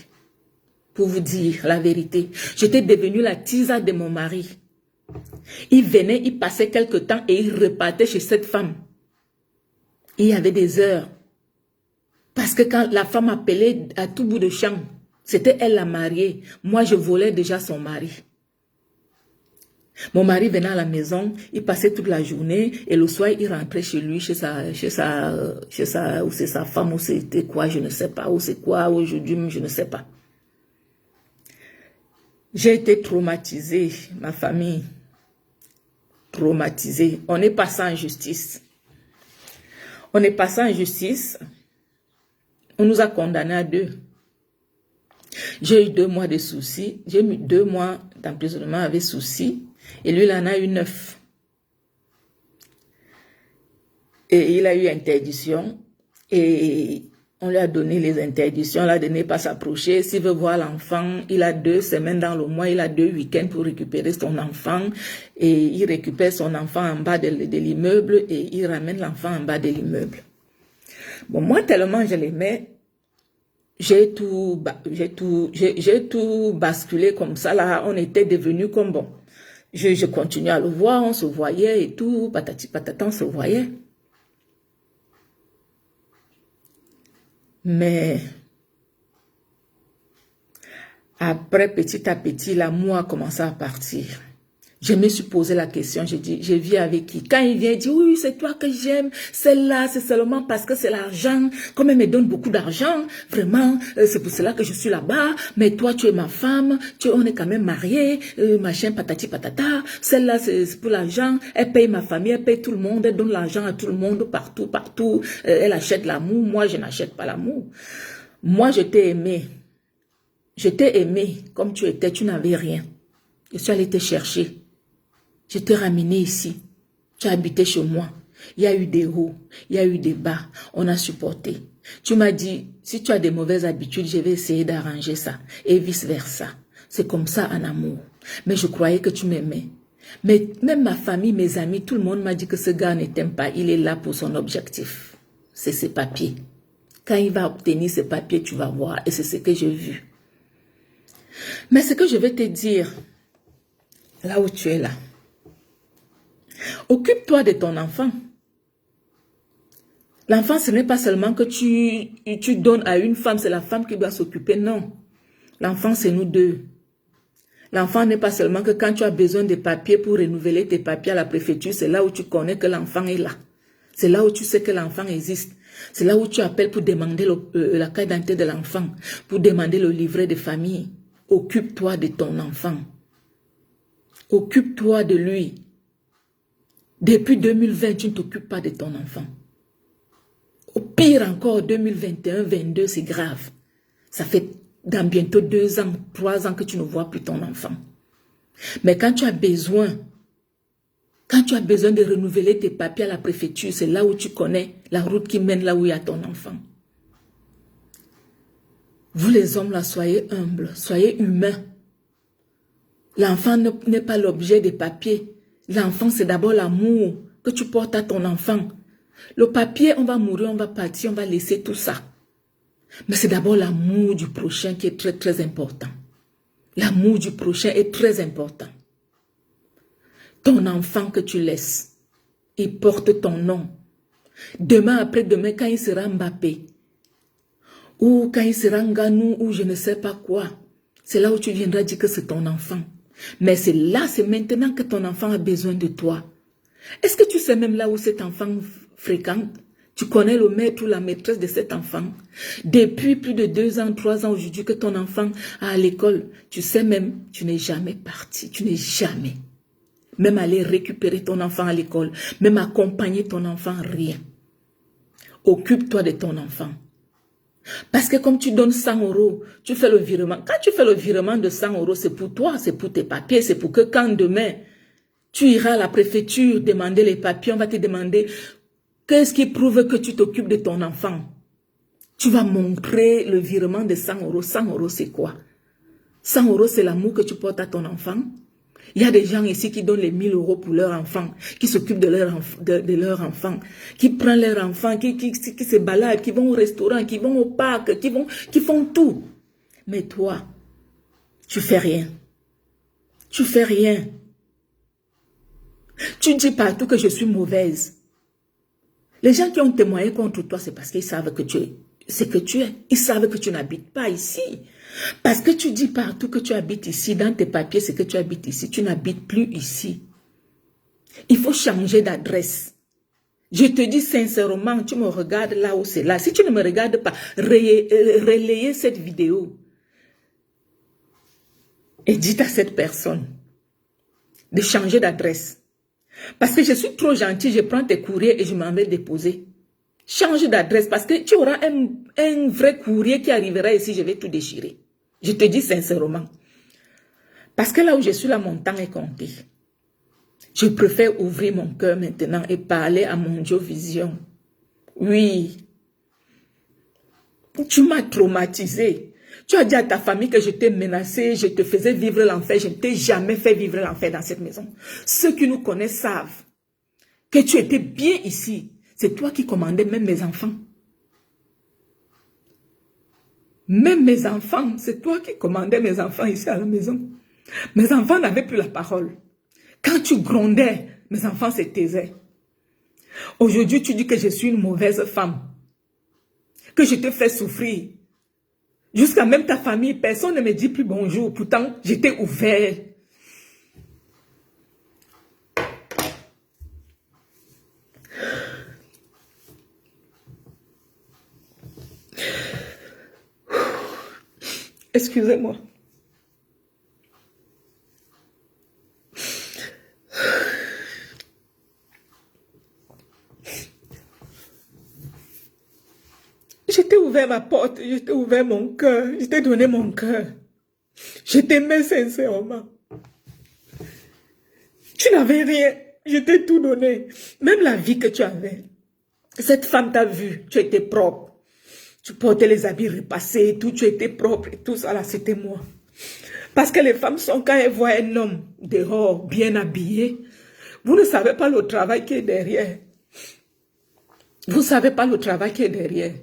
Pour vous dire la vérité. J'étais devenue la tisa de mon mari. Il venait, il passait quelque temps et il repartait chez cette femme. Il y avait des heures. Parce que quand la femme appelait à tout bout de champ, c'était elle la mariée. Moi, je volais déjà son mari. Mon mari venait à la maison, il passait toute la journée et le soir, il rentrait chez lui, chez sa ou c'est sa femme, ou c'était quoi, je ne sais pas, ou c'est quoi, aujourd'hui, je ne sais pas. J'ai été traumatisée, ma famille, traumatisée. On est passé en justice. On est passé en justice. On nous a condamnés à 2. J'ai eu 2 mois de soucis. J'ai eu 2 mois d'emprisonnement avec soucis. Et lui, il en a eu 9. Et il a eu interdiction. Et on lui a donné les interdictions. On lui a donné pas s'approcher. S'il veut voir l'enfant, il a 2 semaines dans le mois. Il a 2 week-ends pour récupérer son enfant. Et il récupère son enfant en bas de l'immeuble. Et il ramène l'enfant en bas de l'immeuble. Bon, moi, tellement je l'aimais, j'ai tout basculé comme ça. Là, on était devenus comme bon. Je continuais à le voir, on se voyait et tout, patati patata, on se voyait. Mais après, petit à petit, l'amour a commencé à partir. Je me suis posé la question, j'ai dit, je vis avec qui? Quand il vient, il dit, oui, c'est toi que j'aime, celle-là, c'est seulement parce que c'est l'argent, comme elle me donne beaucoup d'argent, vraiment, c'est pour cela que je suis là-bas, mais toi, tu es ma femme, on est quand même mariés, machin, patati patata, celle-là, c'est pour l'argent, elle paye ma famille, elle paye tout le monde, elle donne l'argent à tout le monde, partout, partout, elle achète l'amour, moi, je n'achète pas l'amour. Moi, je t'ai aimé comme tu étais, tu n'avais rien. Je suis allée te chercher. Je t'ai ramené ici. Tu as habité chez moi. Il y a eu des hauts, il y a eu des bas. On a supporté. Tu m'as dit, si tu as des mauvaises habitudes, je vais essayer d'arranger ça. Et vice-versa. C'est comme ça en amour. Mais je croyais que tu m'aimais. Mais même ma famille, mes amis, tout le monde m'a dit que ce gars ne t'aime pas. Il est là pour son objectif. C'est ses papiers. Quand il va obtenir ses papiers, tu vas voir. Et c'est ce que j'ai vu. Mais ce que je vais te dire, là où tu es là, occupe-toi de ton enfant. L'enfant, ce n'est pas seulement que tu donnes à une femme, c'est la femme qui doit s'occuper, non. L'enfant, c'est nous deux. L'enfant n'est pas seulement que quand tu as besoin de papiers pour renouveler tes papiers à la préfecture, c'est là où tu connais que l'enfant est là. C'est là où tu sais que l'enfant existe. C'est là où tu appelles pour demander la carte d'identité de l'enfant, pour demander le livret de famille. Occupe-toi de ton enfant. Occupe-toi de lui. Depuis 2020, tu ne t'occupes pas de ton enfant. Au pire encore, 2021-22, c'est grave. Ça fait dans bientôt 2 ans, 3 ans que tu ne vois plus ton enfant. Mais quand tu as besoin de renouveler tes papiers à la préfecture, c'est là où tu connais la route qui mène là où il y a ton enfant. Vous les hommes là, soyez humbles, soyez humains. L'enfant n'est pas l'objet des papiers. L'enfant, c'est d'abord l'amour que tu portes à ton enfant. Le papier, on va mourir, on va partir, on va laisser tout ça. Mais c'est d'abord l'amour du prochain qui est très, très important. L'amour du prochain est très important. Ton enfant que tu laisses, il porte ton nom. Demain, après-demain, quand il sera Mbappé, ou quand il sera Nganou, ou je ne sais pas quoi, c'est là où tu viendras dire que c'est ton enfant. Mais c'est là, c'est maintenant que ton enfant a besoin de toi. Est-ce que tu sais même là où cet enfant fréquente? Tu connais le maître ou la maîtresse de cet enfant? Depuis plus de 2 ans, 3 ans aujourd'hui que ton enfant est à l'école, tu sais même, tu n'es jamais parti, tu n'es jamais. Même aller récupérer ton enfant à l'école, même accompagner ton enfant, rien. Occupe-toi de ton enfant. Parce que comme tu donnes 100 €, tu fais le virement. Quand tu fais le virement de 100 €, c'est pour toi, c'est pour tes papiers, c'est pour que quand demain, tu iras à la préfecture demander les papiers, on va te demander qu'est-ce qui prouve que tu t'occupes de ton enfant. Tu vas montrer le virement de 100 €. 100 €, c'est quoi? 100 €, c'est l'amour que tu portes à ton enfant. Il y a des gens ici qui donnent les 1000 € pour leur enfant, qui s'occupent de leur enfant, qui prennent leur enfant, qui se baladent, qui vont au restaurant, qui vont au parc, qui font tout. Mais toi, tu fais rien. Tu fais rien. Tu dis partout que je suis mauvaise. Les gens qui ont témoigné contre toi, c'est parce qu'ils savent que tu es ce que tu es. Ils savent que tu n'habites pas ici. Parce que tu dis partout que tu habites ici, dans tes papiers, c'est que tu habites ici. Tu n'habites plus ici. Il faut changer d'adresse. Je te dis sincèrement, tu me regardes là où c'est là. Si tu ne me regardes pas, relayez cette vidéo. Et dites à cette personne de changer d'adresse. Parce que je suis trop gentille, je prends tes courriers et je m'en vais déposer. Change d'adresse parce que tu auras un vrai courrier qui arrivera ici, je vais tout déchirer. Je te dis sincèrement. Parce que là où je suis là, mon temps est compté. Je préfère ouvrir mon cœur maintenant et parler à mon Dieu Vision. Oui. Tu m'as traumatisé. Tu as dit à ta famille que je t'ai menacé, je te faisais vivre l'enfer. Je ne t'ai jamais fait vivre l'enfer dans cette maison. Ceux qui nous connaissent savent que tu étais bien ici. C'est toi qui commandais même mes enfants. Même mes enfants, c'est toi qui commandais mes enfants ici à la maison. Mes enfants n'avaient plus la parole. Quand tu grondais, mes enfants se taisaient. Aujourd'hui, tu dis que je suis une mauvaise femme. Que je te fais souffrir. Jusqu'à même ta famille, personne ne me dit plus bonjour. Pourtant, j'étais ouvert. Excusez-moi. Je t'ai ouvert ma porte, je t'ai ouvert mon cœur, je t'ai donné mon cœur. Je t'aimais sincèrement. Tu n'avais rien, je t'ai tout donné. Même la vie que tu avais. Cette femme t'a vu, tu étais propre. Tu portais les habits repassés, tout, tu étais propre et tout ça là, c'était moi. Parce que les femmes sont, quand elles voient un homme dehors, bien habillé, vous ne savez pas le travail qui est derrière. Vous ne savez pas le travail qui est derrière.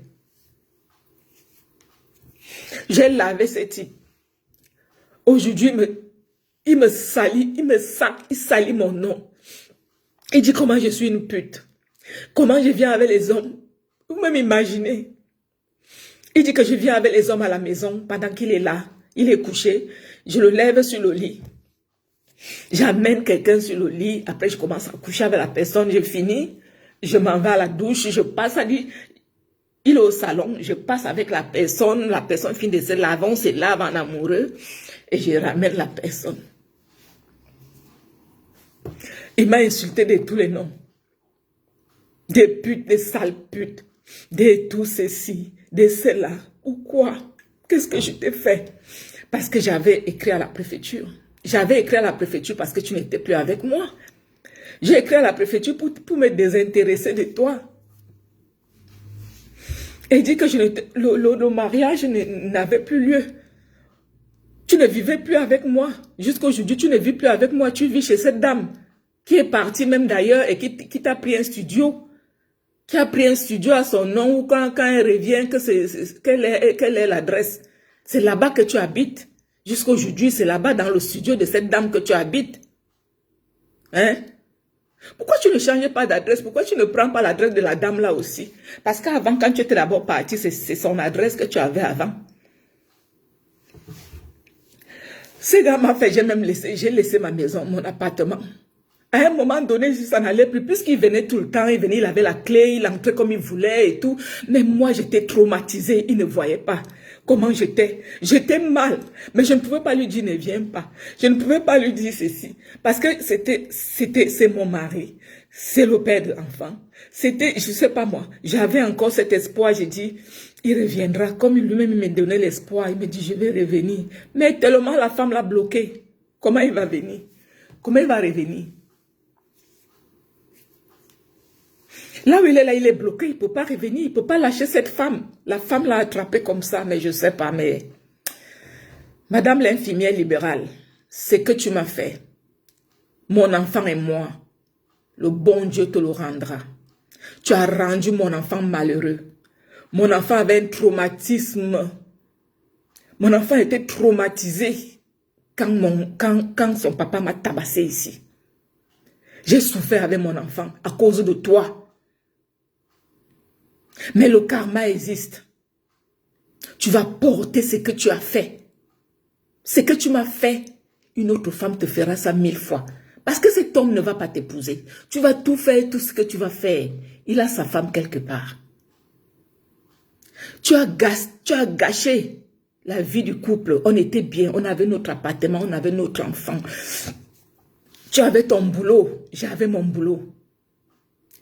J'ai lavé ce type. Aujourd'hui, il me salit, il salit mon nom. Il dit comment je suis une pute. Comment je viens avec les hommes. Vous m'imaginez. Il dit que je viens avec les hommes à la maison pendant qu'il est là. Il est couché. Je le lève sur le lit. J'amène quelqu'un sur le lit. Après, je commence à coucher avec la personne. Je finis. Je m'en vais à la douche. Je passe à lui. Il est au salon. Je passe avec la personne. La personne finit de se laver. On se lave en amoureux. Et je ramène la personne. Il m'a insulté de tous les noms. Des putes, des sales putes. Des tout ceci. De cela, ou quoi? Qu'est-ce que je t'ai fait? Parce que j'avais écrit à la préfecture. J'avais écrit à la préfecture parce que tu n'étais plus avec moi. J'ai écrit à la préfecture pour me désintéresser de toi. Et dit que le mariage n'avait plus lieu. Tu ne vivais plus avec moi. Jusqu'à aujourd'hui, tu ne vis plus avec moi. Tu vis chez cette dame qui est partie même d'ailleurs et qui t'a pris un studio. Qui a pris un studio à son nom ou quand elle revient, quelle est l'adresse. C'est là-bas que tu habites. Jusqu'à aujourd'hui, c'est là-bas dans le studio de cette dame que tu habites. Hein? Pourquoi tu ne changes pas d'adresse? Pourquoi tu ne prends pas l'adresse de la dame là aussi? Parce qu'avant, quand tu étais d'abord parti, c'est son adresse que tu avais avant. Ce gars m'a fait, j'ai laissé ma maison, mon appartement. À un moment donné, ça n'allait plus, puisqu'il venait tout le temps, il avait la clé, il entrait comme il voulait et tout. Mais moi, j'étais traumatisée, il ne voyait pas comment j'étais. J'étais mal, mais je ne pouvais pas lui dire ne viens pas. Je ne pouvais pas lui dire ceci, parce que c'est mon mari, c'est le père de l'enfant. C'était, je sais pas moi, j'avais encore cet espoir, j'ai dit, il reviendra, comme lui-même me donnait l'espoir, il me dit, je vais revenir. Mais tellement la femme l'a bloqué, comment il va venir? Comment il va revenir? Là où il est là, il est bloqué, il ne peut pas revenir, il ne peut pas lâcher cette femme. La femme l'a attrapé comme ça, mais je ne sais pas, mais... Madame l'infirmière libérale, ce que tu m'as fait, mon enfant et moi, le bon Dieu te le rendra. Tu as rendu mon enfant malheureux. Mon enfant avait un traumatisme. Mon enfant était traumatisé quand son papa m'a tabassé ici. J'ai souffert avec mon enfant à cause de toi. Mais le karma existe. Tu vas porter ce que tu as fait. Ce que tu m'as fait, une autre femme te fera ça 1000 fois. Parce que cet homme ne va pas t'épouser. Tu vas tout faire, tout ce que tu vas faire. Il a sa femme quelque part. Tu as gâché la vie du couple. On était bien, on avait notre appartement, on avait notre enfant. Tu avais ton boulot, j'avais mon boulot.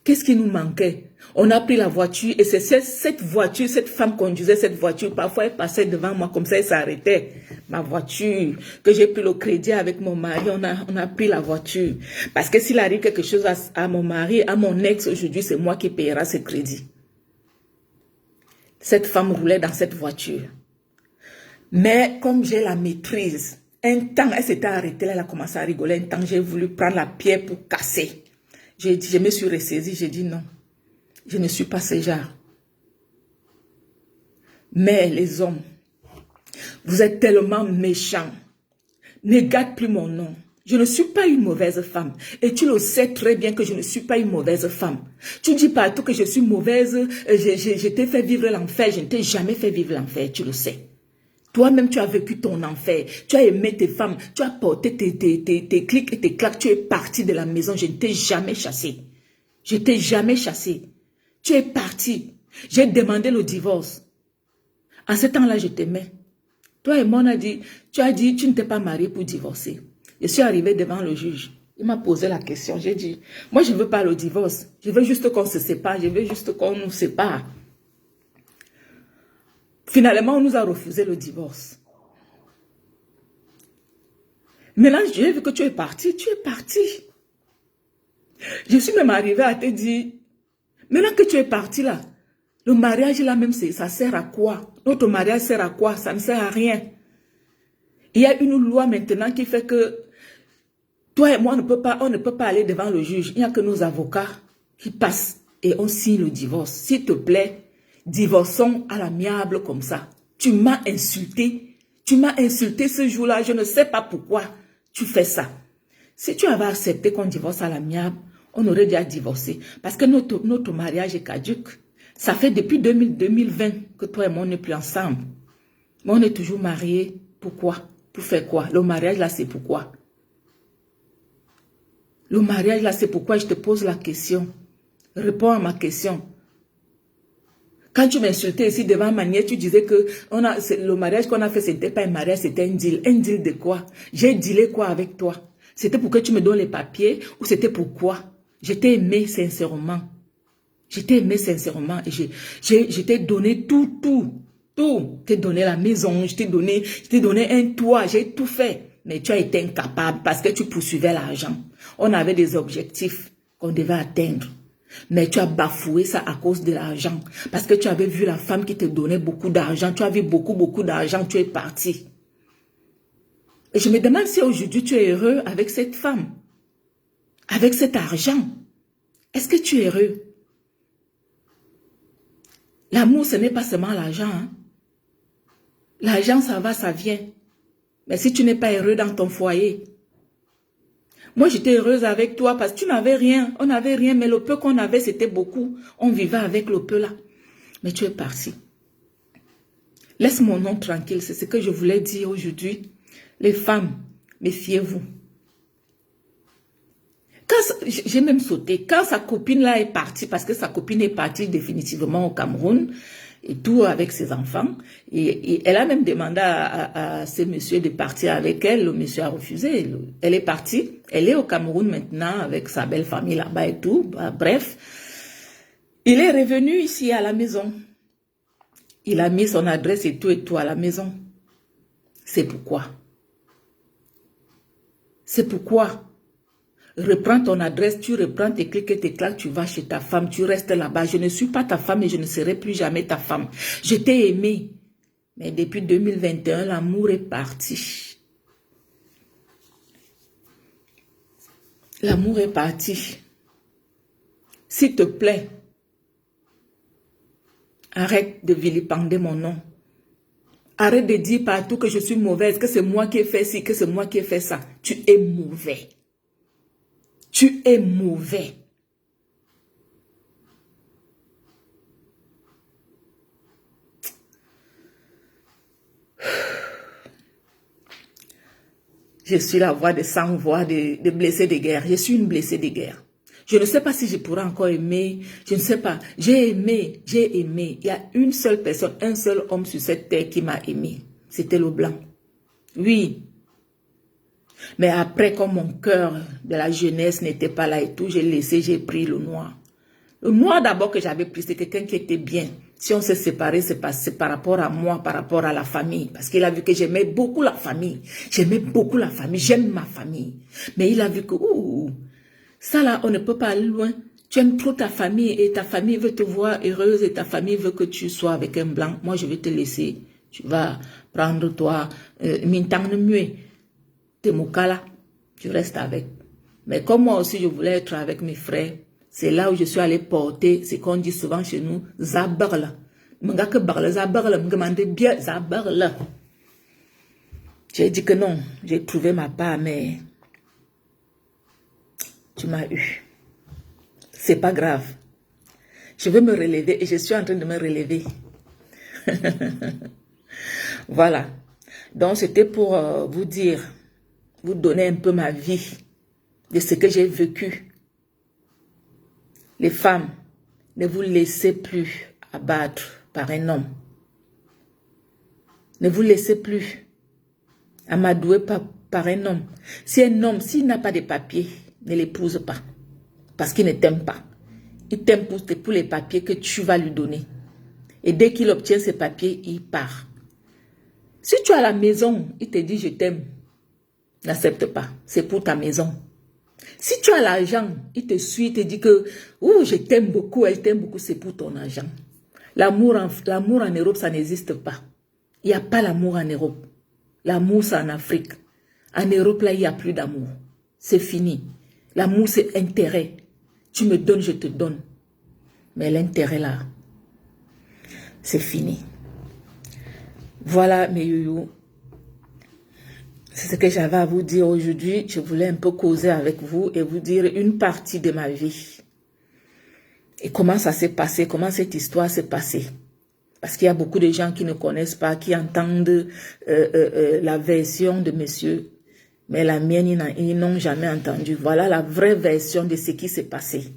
Qu'est-ce qui nous manquait? On a pris la voiture et c'est cette voiture, cette femme conduisait cette voiture. Parfois, elle passait devant moi comme ça, elle s'arrêtait. Ma voiture, que j'ai pris le crédit avec mon mari, on a pris la voiture. Parce que s'il arrive quelque chose à mon mari, à mon ex, aujourd'hui, c'est moi qui paiera ce crédit. Cette femme roulait dans cette voiture. Mais comme j'ai la maîtrise, un temps, elle s'était arrêtée, là, elle a commencé à rigoler. Un temps, j'ai voulu prendre la pierre pour casser. Je me suis ressaisie, j'ai dit non. Je ne suis pas ce genre. Mais les hommes, vous êtes tellement méchants. Ne gâte plus mon nom. Je ne suis pas une mauvaise femme. Et tu le sais très bien que je ne suis pas une mauvaise femme. Tu dis partout que je suis mauvaise. Je t'ai fait vivre l'enfer. Je ne t'ai jamais fait vivre l'enfer. Tu le sais. Toi-même, tu as vécu ton enfer. Tu as aimé tes femmes. Tu as porté tes clics et tes claques. Tu es parti de la maison. Je ne t'ai jamais chassé. Je ne t'ai jamais chassé. Tu es parti. J'ai demandé le divorce. En ce temps-là, je t'aimais. Toi et moi, on a dit, tu as dit, tu ne t'es pas marié pour divorcer. Je suis arrivée devant le juge. Il m'a posé la question. J'ai dit, moi, je ne veux pas le divorce. Je veux juste qu'on se sépare. Je veux juste qu'on nous sépare. Finalement, on nous a refusé le divorce. Maintenant, j'ai vu que tu es parti. Tu es parti. Je suis même arrivée à te dire, maintenant que tu es parti là, le mariage là même, ça sert à quoi? Notre mariage sert à quoi? Ça ne sert à rien. Il y a une loi maintenant qui fait que toi et moi, on ne peut pas aller devant le juge. Il n'y a que nos avocats qui passent et on signe le divorce. S'il te plaît, divorçons à l'amiable comme ça. Tu m'as insulté. Tu m'as insulté ce jour-là. Je ne sais pas pourquoi tu fais ça. Si tu avais accepté qu'on divorce à l'amiable, on aurait déjà divorcé. Parce que notre mariage est caduque. Ça fait depuis 2020 que toi et moi, on n'est plus ensemble. Mais on est toujours mariés. Pourquoi? Pour faire quoi? Le mariage là, c'est pourquoi? Le mariage là, c'est pourquoi je te pose la question. Réponds à ma question. Quand tu m'insultais ici devant ma nièce, tu disais que le mariage qu'on a fait, c'était pas un mariage, c'était un deal. Un deal de quoi? J'ai dealé quoi avec toi? C'était pour que tu me donnes les papiers ou c'était pourquoi? Je t'ai aimé sincèrement. Je t'ai aimé sincèrement et je t'ai donné tout. Je t'ai donné la maison, je t'ai donné un toit, j'ai tout fait. Mais tu as été incapable parce que tu poursuivais l'argent. On avait des objectifs qu'on devait atteindre. Mais tu as bafoué ça à cause de l'argent. Parce que tu avais vu la femme qui te donnait beaucoup d'argent. Tu avais beaucoup d'argent, tu es parti. Et je me demande si aujourd'hui tu es heureux avec cette femme. Avec cet argent. Est-ce que tu es heureux? L'amour, ce n'est pas seulement l'argent. Hein? L'argent, ça va, ça vient. Mais si tu n'es pas heureux dans ton foyer. Moi, j'étais heureuse avec toi parce que tu n'avais rien. On n'avait rien, mais le peu qu'on avait, c'était beaucoup. On vivait avec le peu là. Mais tu es parti. Laisse mon nom tranquille. C'est ce que je voulais dire aujourd'hui. Les femmes, méfiez-vous. Quand j'ai même sauté. Quand sa copine là est partie, parce que sa copine est partie définitivement au Cameroun, et tout avec ses enfants, et elle a même demandé à ce monsieur de partir avec elle. Le monsieur a refusé. Elle est partie. Elle est au Cameroun maintenant avec sa belle famille là-bas et tout. Bah, bref, il est revenu ici à la maison. Il a mis son adresse et tout à la maison. C'est pourquoi. C'est pourquoi. Reprends ton adresse, tu reprends tes clics et tes claques, tu vas chez ta femme, tu restes là-bas. Je ne suis pas ta femme et je ne serai plus jamais ta femme. Je t'ai aimé. Mais depuis 2021, l'amour est parti. L'amour est parti. S'il te plaît, arrête de vilipender mon nom. Arrête de dire partout que je suis mauvaise, que c'est moi qui ai fait ci, que c'est moi qui ai fait ça. Tu es mauvais. Tu es mauvais. Je suis la voix des sans-voix, des blessés de guerre. Je suis une blessée de guerre. Je ne sais pas si je pourrais encore aimer. Je ne sais pas. J'ai aimé, j'ai aimé. Il y a une seule personne, un seul homme sur cette terre qui m'a aimé. C'était le blanc. Oui. Mais après, comme mon cœur de la jeunesse n'était pas là et tout, j'ai laissé, j'ai pris le noir. Le noir d'abord que j'avais pris, c'est quelqu'un qui était bien. Si on s'est séparés, c'est par rapport à moi, par rapport à la famille. Parce qu'il a vu que j'aimais beaucoup la famille. J'aimais beaucoup la famille, j'aime ma famille. Mais il a vu que, ça là, on ne peut pas aller loin. Tu aimes trop ta famille et ta famille veut te voir heureuse et ta famille veut que tu sois avec un blanc. Moi, je vais te laisser. Tu vas prendre toi, mintang mieux. Temokala, tu restes avec. Mais comme moi aussi, je voulais être avec mes frères, c'est là où je suis allée porter ce qu'on dit souvent chez nous, Zabarla. Bien Zabarla. J'ai dit que non, j'ai trouvé ma part, mais tu m'as eu. C'est pas grave. Je vais me relever et je suis en train de me relever. Voilà. Donc, c'était pour vous dire, vous donner un peu ma vie de ce que j'ai vécu. Les femmes, ne vous laissez plus abattre par un homme. Ne vous laissez plus amadouer par un homme. Si un homme, s'il n'a pas de papiers, ne l'épouse pas. Parce qu'il ne t'aime pas. Il t'aime pour les papiers que tu vas lui donner. Et dès qu'il obtient ses papiers, il part. Si tu as la maison, il te dit je t'aime. N'accepte pas. C'est pour ta maison. Si tu as l'argent, il te suit, il te dit que je t'aime beaucoup, elle t'aime beaucoup, c'est pour ton argent. L'amour en Europe, ça n'existe pas. Il n'y a pas l'amour en Europe. L'amour, c'est en Afrique. En Europe, là, il n'y a plus d'amour. C'est fini. L'amour, c'est intérêt. Tu me donnes, je te donne. Mais l'intérêt, là, c'est fini. Voilà, mes youyou. C'est ce que j'avais à vous dire aujourd'hui. Je voulais un peu causer avec vous et vous dire une partie de ma vie. Et comment ça s'est passé, comment cette histoire s'est passée. Parce qu'il y a beaucoup de gens qui ne connaissent pas, qui entendent la version de monsieur. Mais la mienne, ils n'ont jamais entendu. Voilà la vraie version de ce qui s'est passé.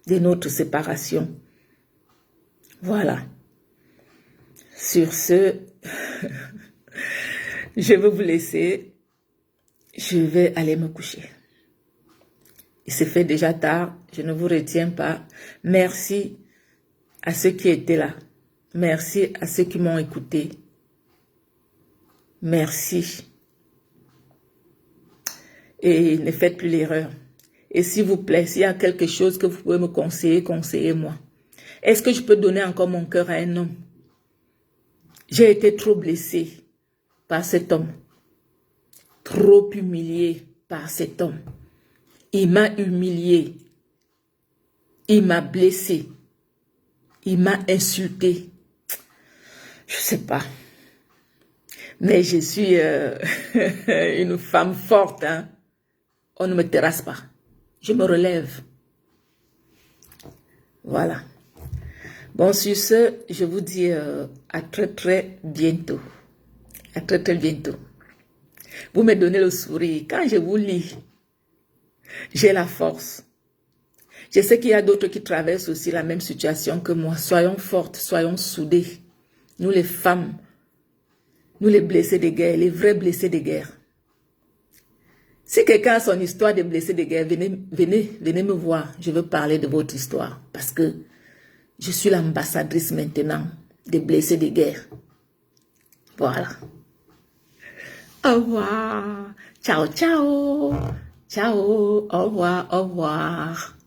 De notre séparation. Voilà. Sur ce, je vais vous laisser. Je vais aller me coucher. Il s'est fait déjà tard. Je ne vous retiens pas. Merci à ceux qui étaient là. Merci à ceux qui m'ont écouté. Merci. Et ne faites plus l'erreur. Et s'il vous plaît, s'il y a quelque chose que vous pouvez me conseiller, conseillez-moi. Est-ce que je peux donner encore mon cœur à un homme? J'ai été trop blessée par cet homme. Trop humiliée par cet homme. Il m'a humiliée. Il m'a blessée. Il m'a insultée. Je ne sais pas. Mais je suis une femme forte. Hein? On ne me terrasse pas. Je me relève. Voilà. Bon, sur ce, je vous dis à très très bientôt. À très très bientôt. Vous me donnez le sourire. Quand je vous lis, J'ai la force. Je sais qu'il y a d'autres qui traversent aussi la même situation que moi. Soyons fortes, soyons soudées. Nous les femmes, nous les blessés de guerre, les vrais blessés de guerre. Si quelqu'un a son histoire de blessé de guerre, venez me voir. Je veux parler de votre histoire parce que je suis l'ambassadrice maintenant des blessés de guerre. Voilà. Au revoir. Ciao, ciao. Ciao. Au revoir, au revoir.